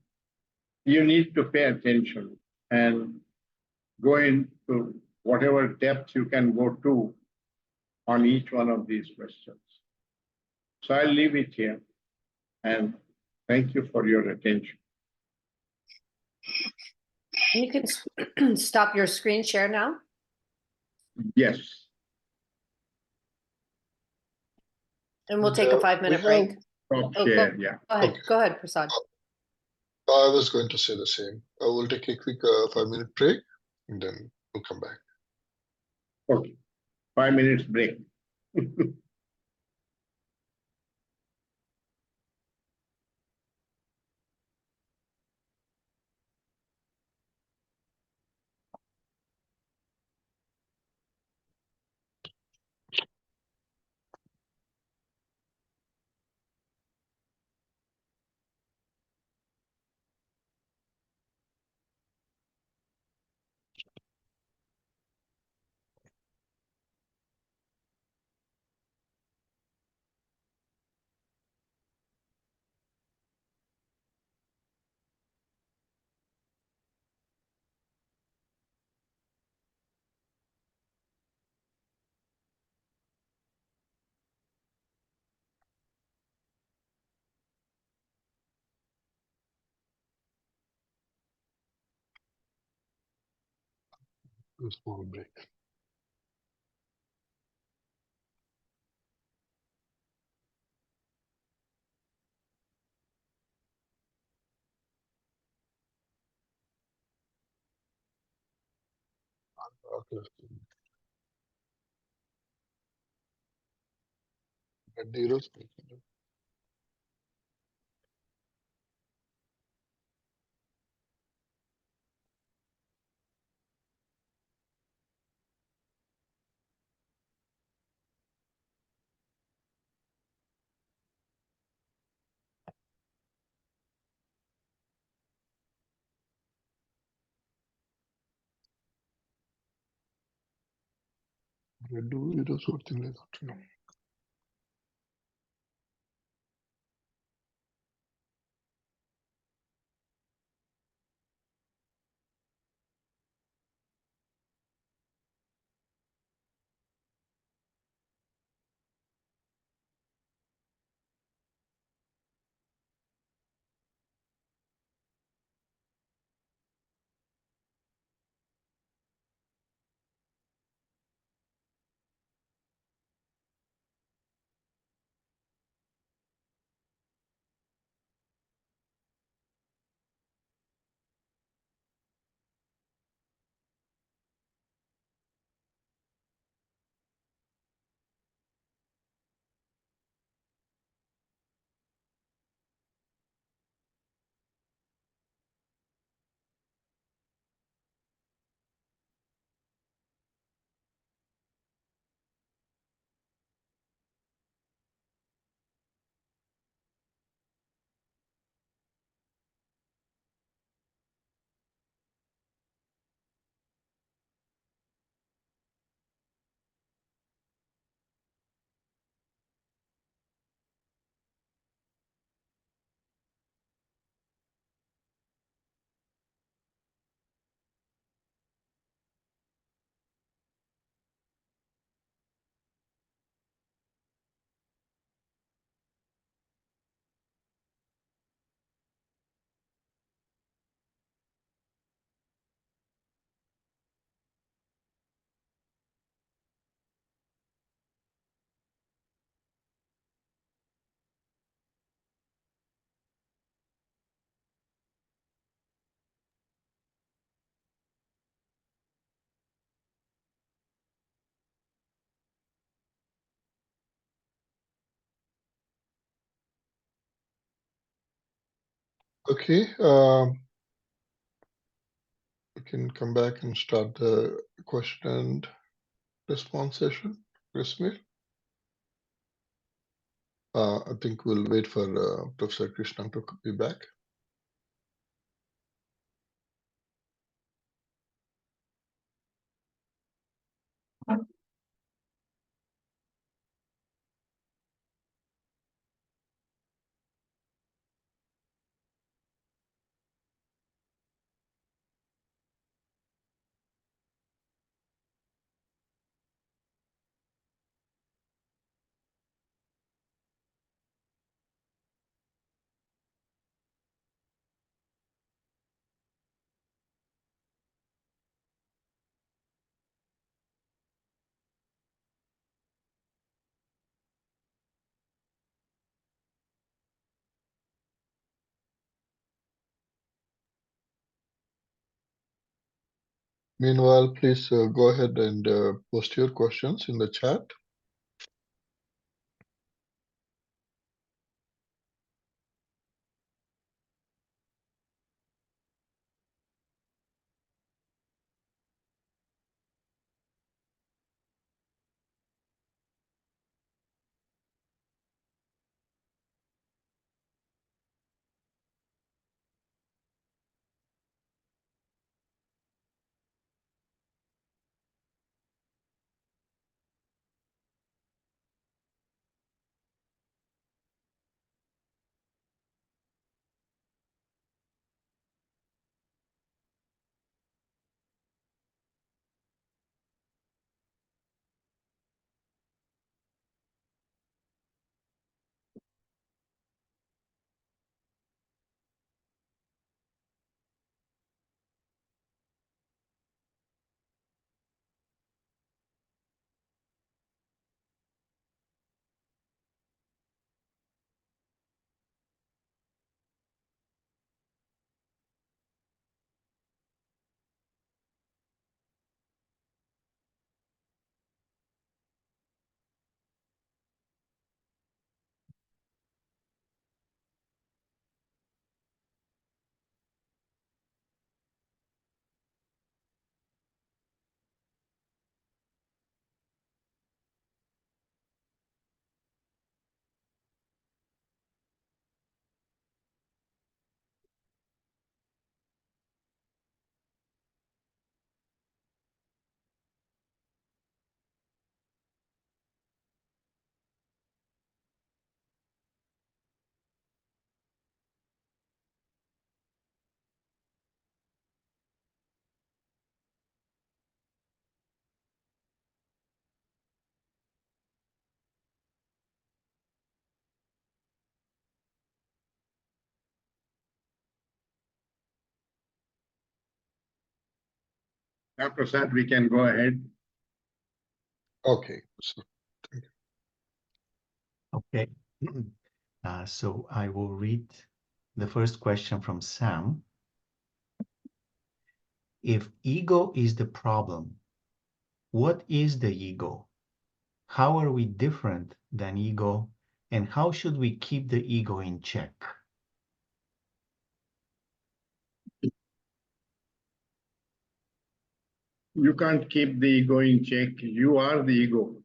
You need to pay attention and go into whatever depth you can go to on each one of these questions. So I'll leave it here, and thank you for your attention. You can stop your screen share now. Yes. And we'll take a 5-minute break. Stop Oh, share, yeah. Go ahead, Okay. go ahead, Prasad. I was going to say the same. I will take a quick 5-minute break and then we'll come back. Okay. 5 minutes break. A small break. Okay. Zeros. Red zeros something like that. No. Okay. We can come back and start the question and response session. Krishna. I think we'll wait for Professor Krishna to be back. Meanwhile, please go ahead and post your questions in the chat. After that, we can go ahead. Okay. So, Okay. So I will read the first question from Sam. If ego is the problem, what is the ego? How are we different than ego? And how should we keep the ego in check? You can't keep the ego in check. You are the ego.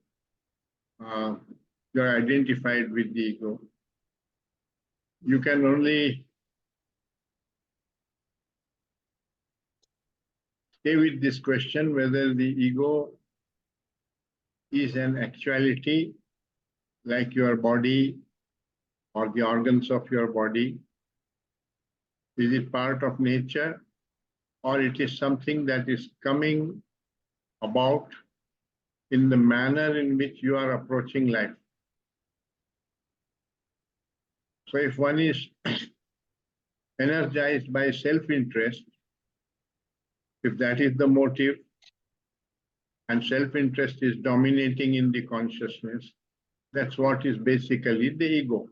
You're identified with the ego. You can only stay with this question whether the ego is an actuality like your body or the organs of your body. Is it part of nature, or it is something that is coming about in the manner in which you are approaching life? So if one is energized by self-interest, if that is the motive, and self-interest is dominating in the consciousness, that's what is basically the ego.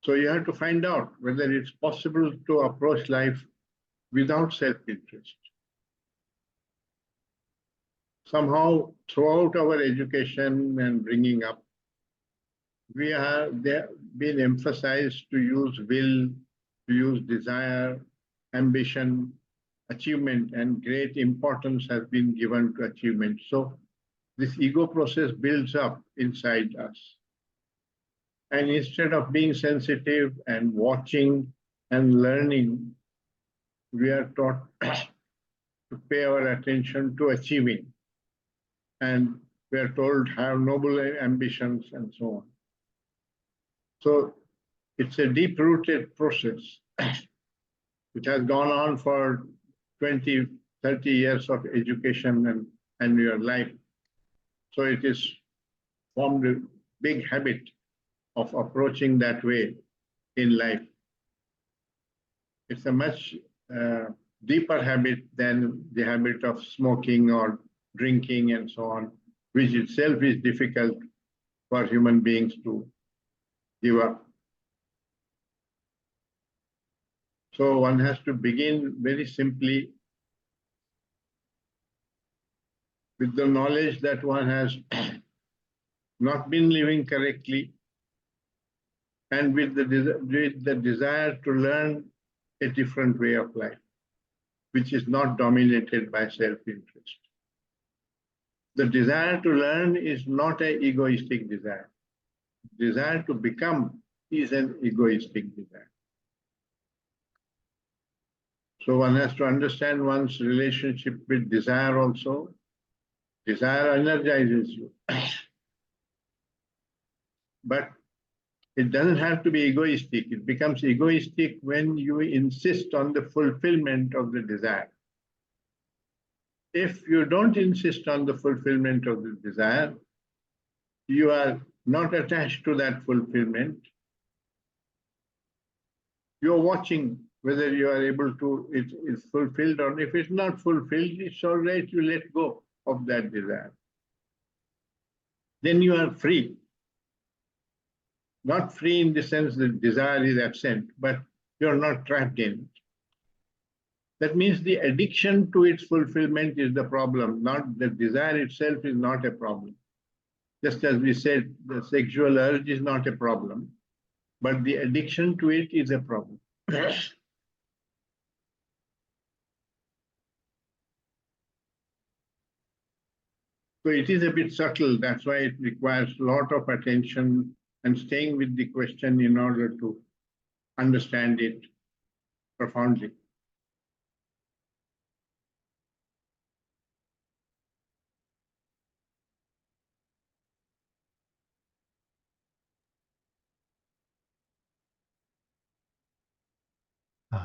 So you have to find out whether it's possible to approach life without self-interest. Somehow, throughout our education and bringing up, we have been emphasized to use will, to use desire, ambition, achievement, and great importance has been given to achievement. So this ego process builds up inside us. And instead of being sensitive and watching and learning, we are taught to pay our attention to achieving. And we are told have noble ambitions and so on. So it's a deep-rooted process which has gone on for 20, 30 years of education and your life. So it is formed a big habit of approaching that way in life. It's a much deeper habit than the habit of smoking or drinking and so on, which itself is difficult for human beings to give up. So one has to begin very simply with the knowledge that one has not been living correctly, and with the desire to learn a different way of life, which is not dominated by self-interest. The desire to learn is not an egoistic desire. Desire to become is an egoistic desire. So one has to understand one's relationship with desire also. Desire energizes you. But it doesn't have to be egoistic. It becomes egoistic when you insist on the fulfillment of the desire. If you don't insist on the fulfillment of the desire, you are not attached to that fulfillment. You're watching whether you are able to, it is fulfilled, or if it's not fulfilled, it's all right, you let go of that desire. Then you are free. Not free in the sense that desire is absent, but you're not trapped in it. That means the addiction to its fulfillment is the problem, not the desire itself is not a problem. Just as we said, the sexual urge is not a problem, but the addiction to it is a problem. So it is a bit subtle. That's why it requires a lot of attention and staying with the question in order to understand it profoundly.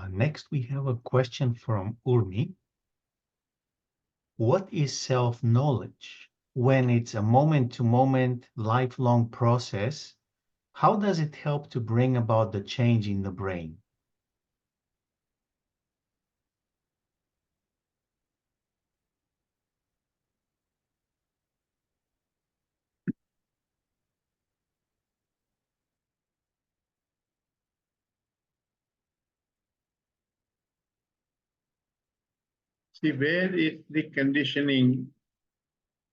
Next, we have a question from Urmi. What is self-knowledge? When it's a moment-to-moment, lifelong process, how does it help to bring about the change in the brain? See, where is the conditioning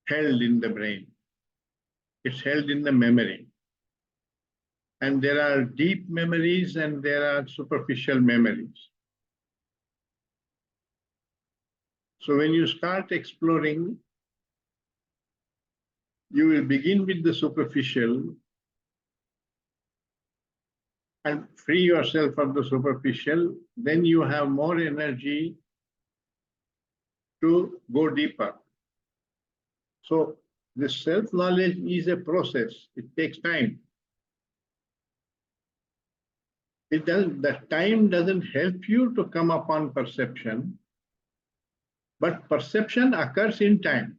held in the brain? It's held in the memory. And there are deep memories and there are superficial memories. So when you start exploring, you will begin with the superficial and free yourself of the superficial. Then you have more energy to go deeper. So this self-knowledge is a process. It takes time. The time doesn't help you to come upon perception, but perception occurs in time.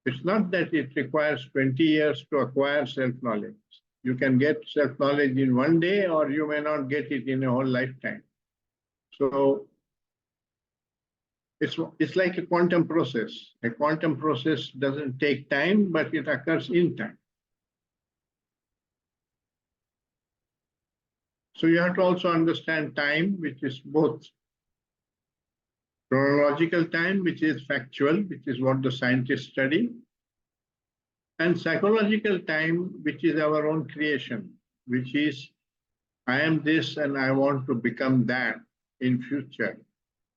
It's not that it requires 20 years to acquire self-knowledge. You can get self-knowledge in one day, or you may not get it in a whole lifetime. So it's like a quantum process. A quantum process doesn't take time, but it occurs in time. So you have to also understand time, which is both chronological time, which is factual, which is what the scientists study, and psychological time, which is our own creation, which is, I am this and I want to become that in future.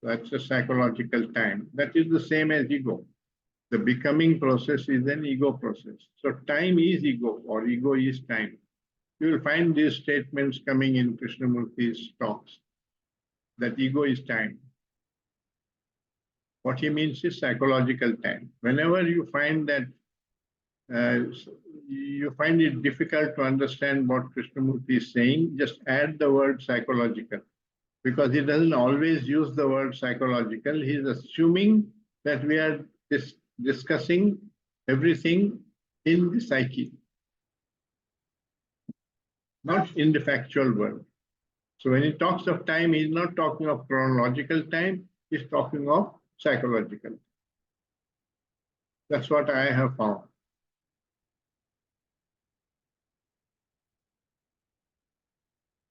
That's a psychological time. That is the same as ego. The becoming process is an ego process. So time is ego, or ego is time. You will find these statements coming in Krishnamurti's talks, that ego is time. What he means is psychological time. Whenever you find that you find it difficult to understand what Krishnamurti is saying, just add the word psychological, because he doesn't always use the word psychological. He's assuming that we are discussing everything in the psyche, not in the factual world. So when he talks of time, he's not talking of chronological time, he's talking of psychological. That's what I have found.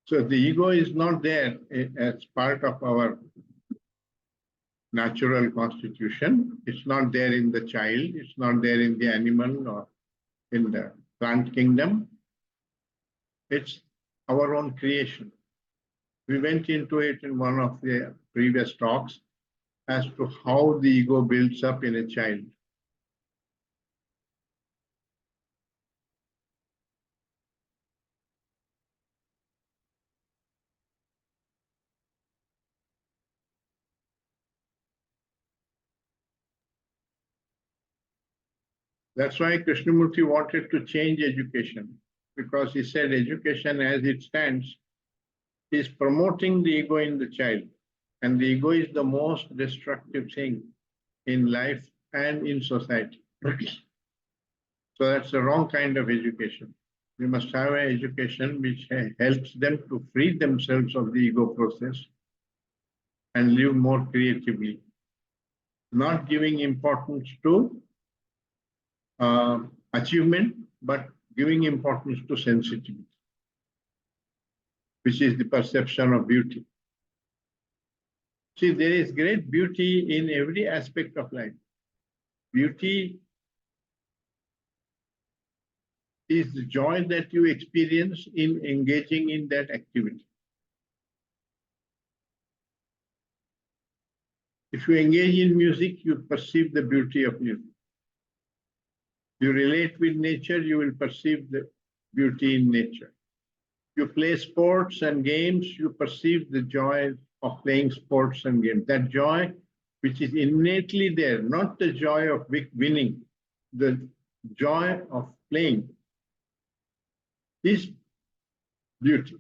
So the ego is not there as part of our natural constitution. It's not there in the child. It's not there in the animal or in the plant kingdom. It's our own creation. We went into it in one of the previous talks as to how the ego builds up in a child. That's why Krishnamurti wanted to change education, because he said education as it stands is promoting the ego in the child. And the ego is the most destructive thing in life and in society. So that's the wrong kind of education. We must have an education which helps them to free themselves of the ego process and live more creatively, not giving importance to achievement, but giving importance to sensitivity, which is the perception of beauty. See, there is great beauty in every aspect of life. Beauty is the joy that you experience in engaging in that activity. If you engage in music, you perceive the beauty of music. You relate with nature, you will perceive the beauty in nature. You play sports and games, you perceive the joy of playing sports and games. That joy which is innately there, not the joy of winning, the joy of playing is beauty.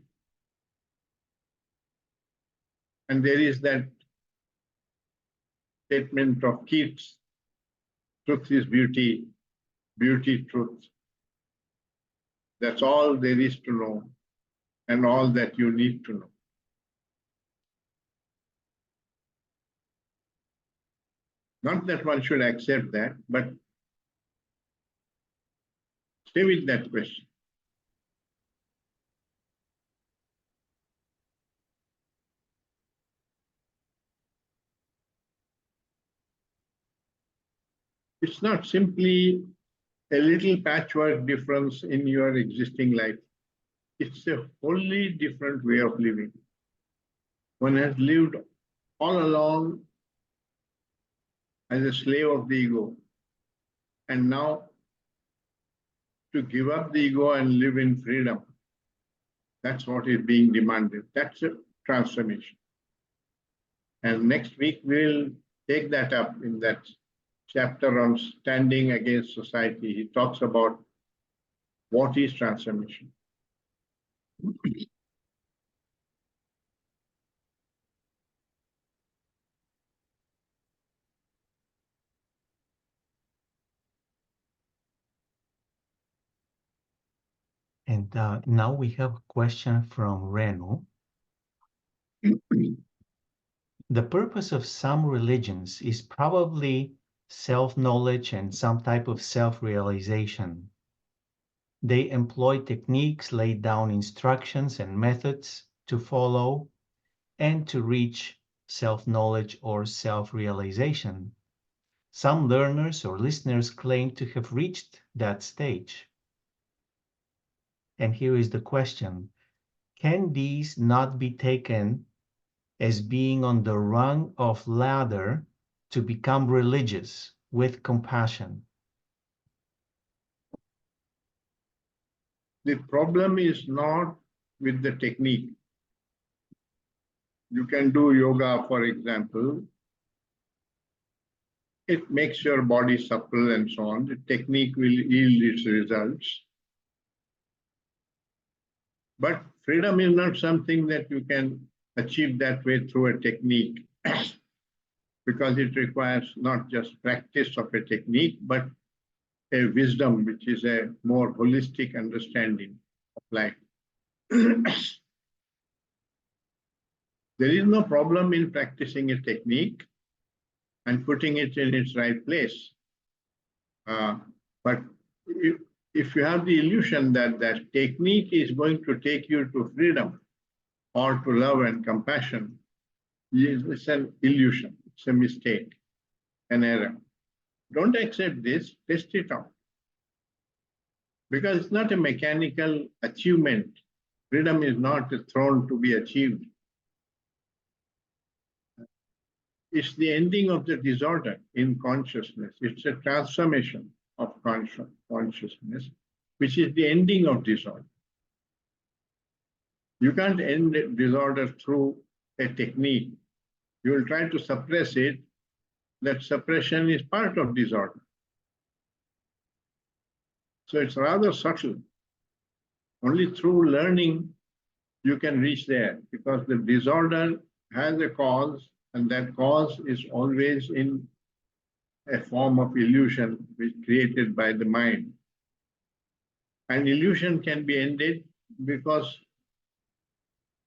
And there is that statement of Keats, truth is beauty, beauty truth. That's all there is to know and all that you need to know. Not that one should accept that, but stay with that question. It's not simply a little patchwork difference in your existing life. It's a wholly different way of living. One has lived all along as a slave of the ego, and now to give up the ego and live in freedom, that's what is being demanded. That's a transformation. And next week we'll take that up in that chapter on standing against society. He talks about what is transformation. And now we have a question from Renu. The purpose of some religions is probably self-knowledge and some type of self-realization. They employ techniques, lay down instructions and methods to follow and to reach self-knowledge or self-realization. Some learners or listeners claim to have reached that stage. And here is the question: can these not be taken as being on the rung of ladder to become religious with compassion? The problem is not with the technique. You can do yoga, for example. It makes your body supple and so on. The technique will yield its results. But freedom is not something that you can achieve that way through a technique, because it requires not just practice of a technique, but a wisdom, which is a more holistic understanding of life. There is no problem in practicing a technique and putting it in its right place. But if you have the illusion that that technique is going to take you to freedom or to love and compassion, it's an illusion, it's a mistake, an error. Don't accept this, test it out. Because it's not a mechanical achievement. Freedom is not a throne to be achieved. It's the ending of the disorder in consciousness. It's a transformation of consciousness, which is the ending of disorder. You can't end disorder through a technique. You will try to suppress it. That suppression is part of disorder. So it's rather subtle. Only through learning you can reach there, because the disorder has a cause, and that cause is always in a form of illusion which is created by the mind. And illusion can be ended because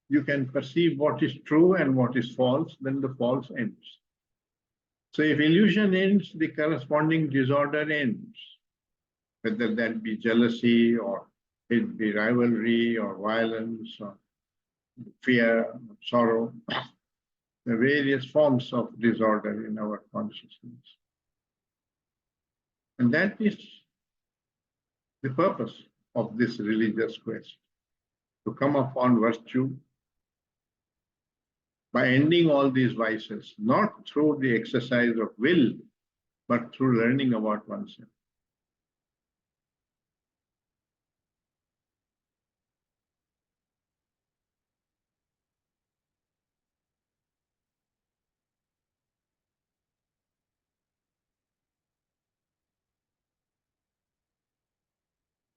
you can perceive what is true and what is false, then the false ends. So if illusion ends, the corresponding disorder ends, whether that be jealousy or it be rivalry or violence or fear, or sorrow, the various forms of disorder in our consciousness. And that is the purpose of this religious quest, to come upon virtue by ending all these vices, not through the exercise of will, but through learning about oneself.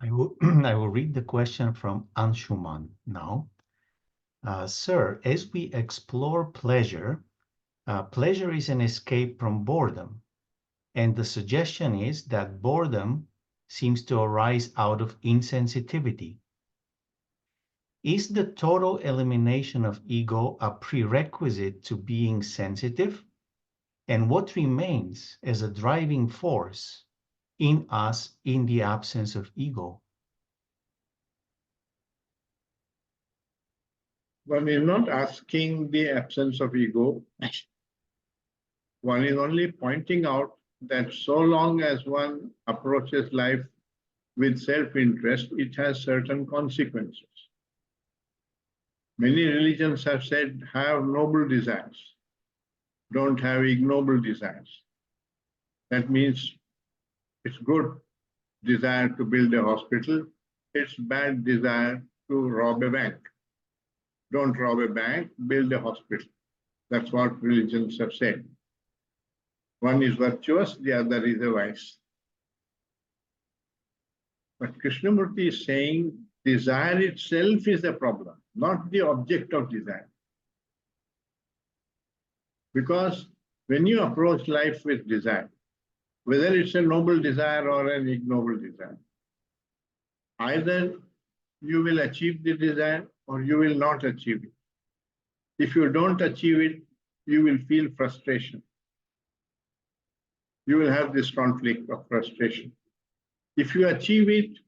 I will, I will read the question from Anshuman now. Sir, as we explore pleasure, pleasure is an escape from boredom. And the suggestion is that boredom seems to arise out of insensitivity. Is the total elimination of ego a prerequisite to being sensitive? And what remains as a driving force in us in the absence of ego? One is not asking the absence of ego. One is only pointing out that so long as one approaches life with self-interest, it has certain consequences. Many religions have said, have noble desires, don't have ignoble desires. That means it's good desire to build a hospital, it's bad desire to rob a bank. Don't rob a bank, build a hospital. That's what religions have said. One is virtuous, the other is a vice. But Krishnamurti is saying desire itself is the problem, not the object of desire. Because when you approach life with desire, whether it's a noble desire or an ignoble desire, either you will achieve the desire or you will not achieve it. If you don't achieve it, you will feel frustration. You will have this conflict of frustration. If you achieve it,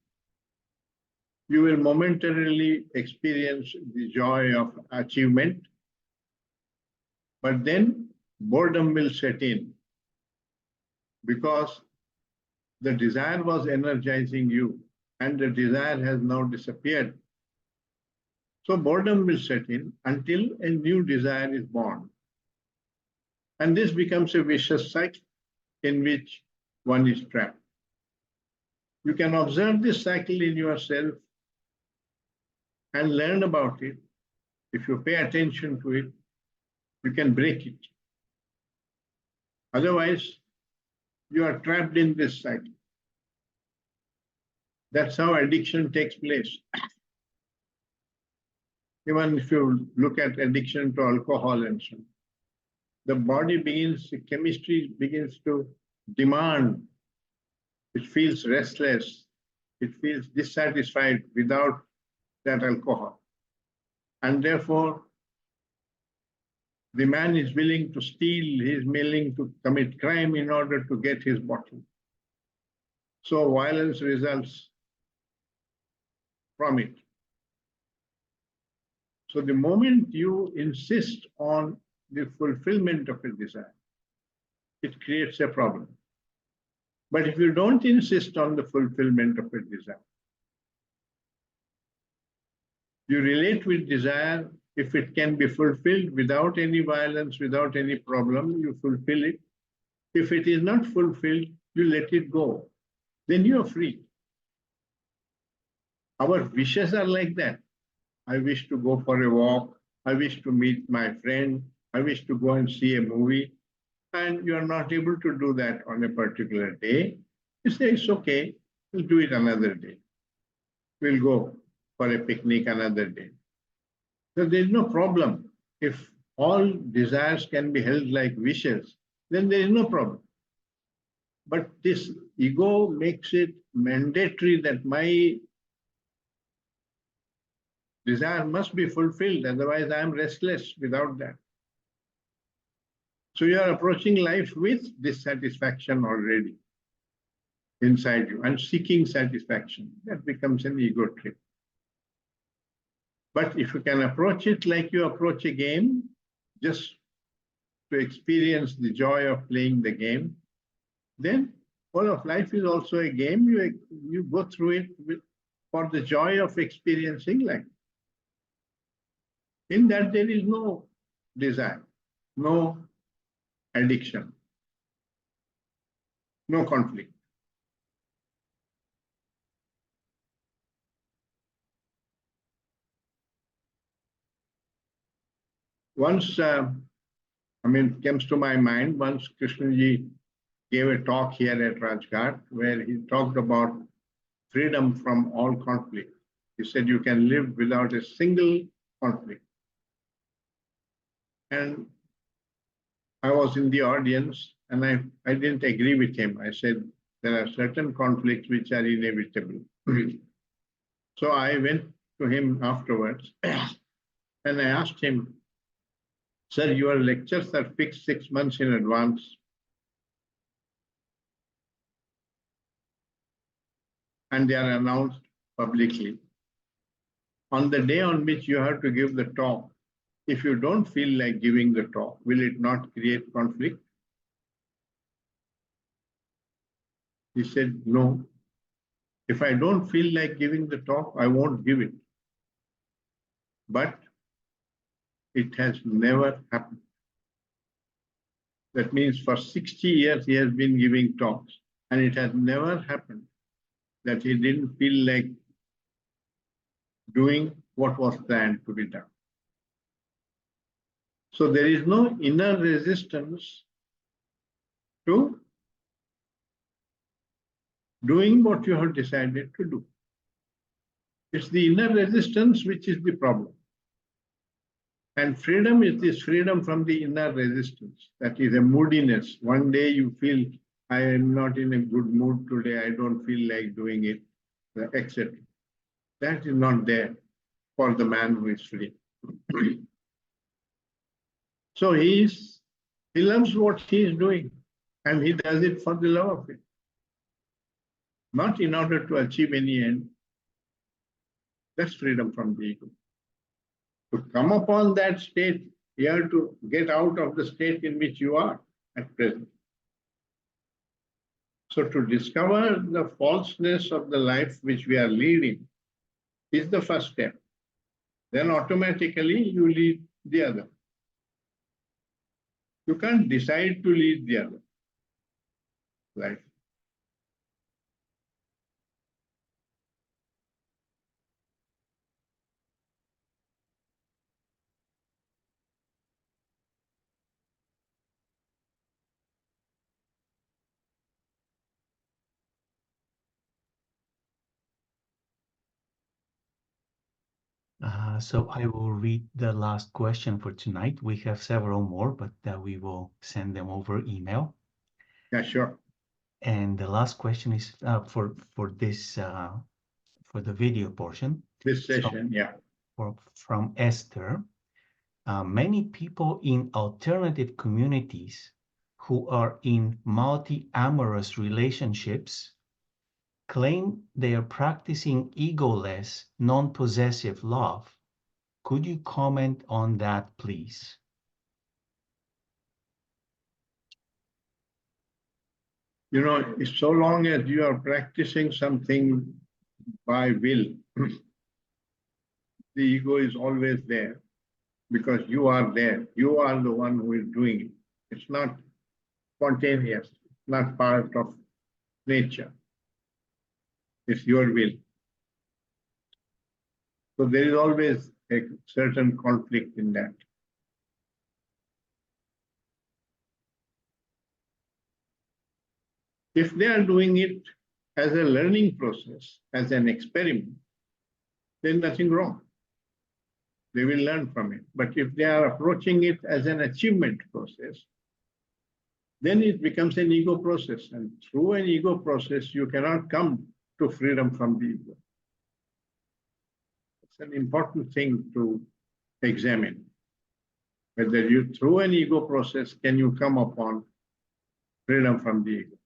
you will momentarily experience the joy of achievement, but then boredom will set in because the desire was energizing you and the desire has now disappeared. So boredom will set in until a new desire is born. And this becomes a vicious cycle in which one is trapped. You can observe this cycle in yourself and learn about it. If you pay attention to it, you can break it. Otherwise, you are trapped in this cycle. That's how addiction takes place. Even if you look at addiction to alcohol and so on, the body begins, the chemistry begins to demand. It feels restless. It feels dissatisfied without that alcohol. And therefore, the man is willing to steal, he is willing to commit crime in order to get his bottle. So violence results from it. So the moment you insist on the fulfillment of a desire, it creates a problem. But if you don't insist on the fulfillment of a desire, you relate with desire. If it can be fulfilled without any violence, without any problem, you fulfill it. If it is not fulfilled, you let it go. Then you are free. Our wishes are like that. I wish to go for a walk. I wish to meet my friend. I wish to go and see a movie. And you are not able to do that on a particular day. You say, it's okay, we'll do it another day. We'll go for a picnic another day. So there is no problem. If all desires can be held like wishes, then there is no problem. But this ego makes it mandatory that my desire must be fulfilled, otherwise I am restless without that. So you are approaching life with dissatisfaction already inside you and seeking satisfaction. That becomes an ego trip. But if you can approach it like you approach a game, just to experience the joy of playing the game, then all of life is also a game. You go through it for the joy of experiencing life. In that there is no desire, no addiction, no conflict. Once, comes to my mind, once Krishnaji gave a talk here at Rajghat where he talked about freedom from all conflict. He said you can live without a single conflict. And I was in the audience and I didn't agree with him. I said there are certain conflicts which are inevitable. So I went to him afterwards and I asked him, sir, your lectures are fixed 6 months in advance. And they are announced publicly. On the day on which you have to give the talk, if you don't feel like giving the talk, will it not create conflict? He said, no, if I don't feel like giving the talk, I won't give it. But it has never happened. That means for 60 years he has been giving talks, and it has never happened that he didn't feel like doing what was planned to be done. So there is no inner resistance to doing what you have decided to do. It's the inner resistance which is the problem. And freedom is this freedom from the inner resistance. That is a moodiness. One day you feel, I am not in a good mood today, I don't feel like doing it, etc. That is not there for the man who is free. So he loves what he is doing, and he does it for the love of it, not in order to achieve any end. That's freedom from the ego. To come upon that state, you have to get out of the state in which you are at present. So to discover the falseness of the life which we are leading is the first step. Then automatically you lead the other. You can't decide to lead the other life. So I will read the last question for tonight. We have several more, but we will send them over email. Yeah, sure. And the last question is for this for the video portion. This session, yeah. From Esther. Many people in alternative communities who are in multi-amorous relationships claim they are practicing egoless, non-possessive love. Could you comment on that, please? You know, so long as you are practicing something by will, the ego is always there because you are there. You are the one who is doing it. It's not spontaneous, not part of nature. It's your will. So there is always a certain conflict in that. If they are doing it as a learning process, as an experiment, then nothing wrong. They will learn from it. But if they are approaching it as an achievement process, then it becomes an ego process. And through an ego process, you cannot come to freedom from the ego. It's an important thing to examine. Whether you, through an ego process, can you come upon freedom from the ego?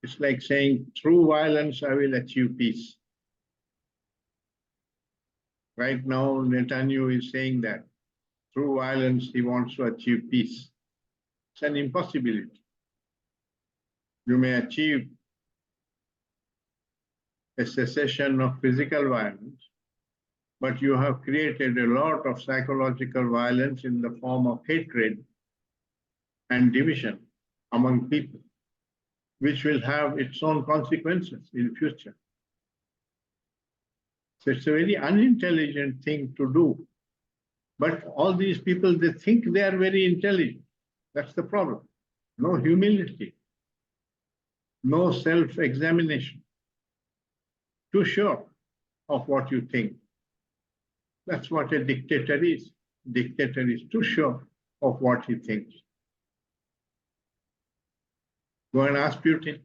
It's like saying, through violence, I will achieve peace. Right now, Netanyahu is saying that through violence, he wants to achieve peace. It's an impossibility. You may achieve a cessation of physical violence, but you have created a lot of psychological violence in the form of hatred and division among people, which will have its own consequences in future. So it's a very unintelligent thing to do. But all these people, they think they are very intelligent. That's the problem. No humility, no self-examination. Too sure of what you think. That's what a dictator is. Dictator is too sure of what he thinks. Go and ask Putin.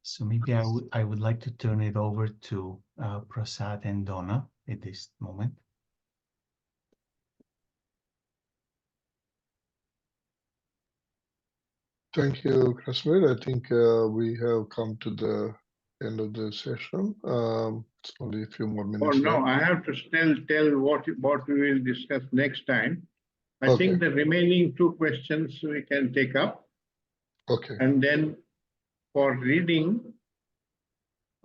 So maybe I would like to turn it over to Prasad and Donna at this moment. Thank you, Kashmir. I think we have come to the end of the session. It's only a few more Oh, minutes no, left. I have to still tell what we will discuss next time. I Okay. think the remaining two questions we can take up. Okay. And then for reading,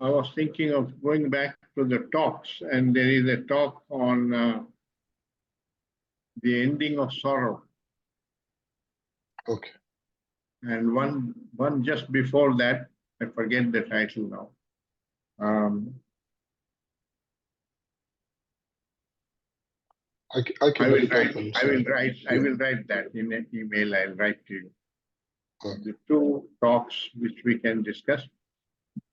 I was thinking of going back to the talks, and there is a talk on the ending of sorrow. Okay. And one just before that, I forget the title now. I can I will look it up write. and I send will it. write. I Yeah. will write that in an email. I'll write to you. Okay. The two talks which we can discuss.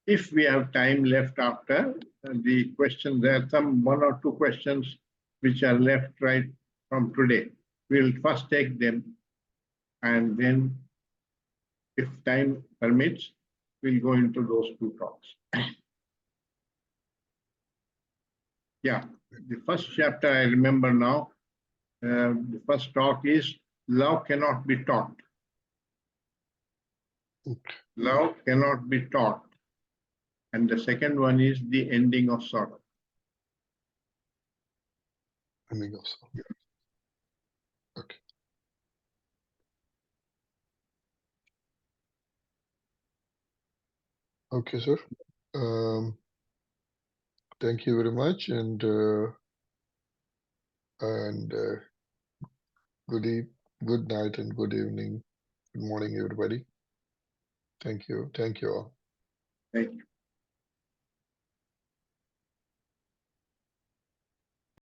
If we have time left after the questions, there are some one or two questions which are left right from today. We'll first take them, and then, if time permits, we'll go into those two talks. Yeah, the first chapter I remember now. The first talk is love cannot be taught. Okay. Love cannot be taught. And the second one is the ending of sorrow. Let me go. Okay. Okay, sir. Thank you very much, and good night and good evening, good morning, everybody. Thank you. Thank you all. Thank you.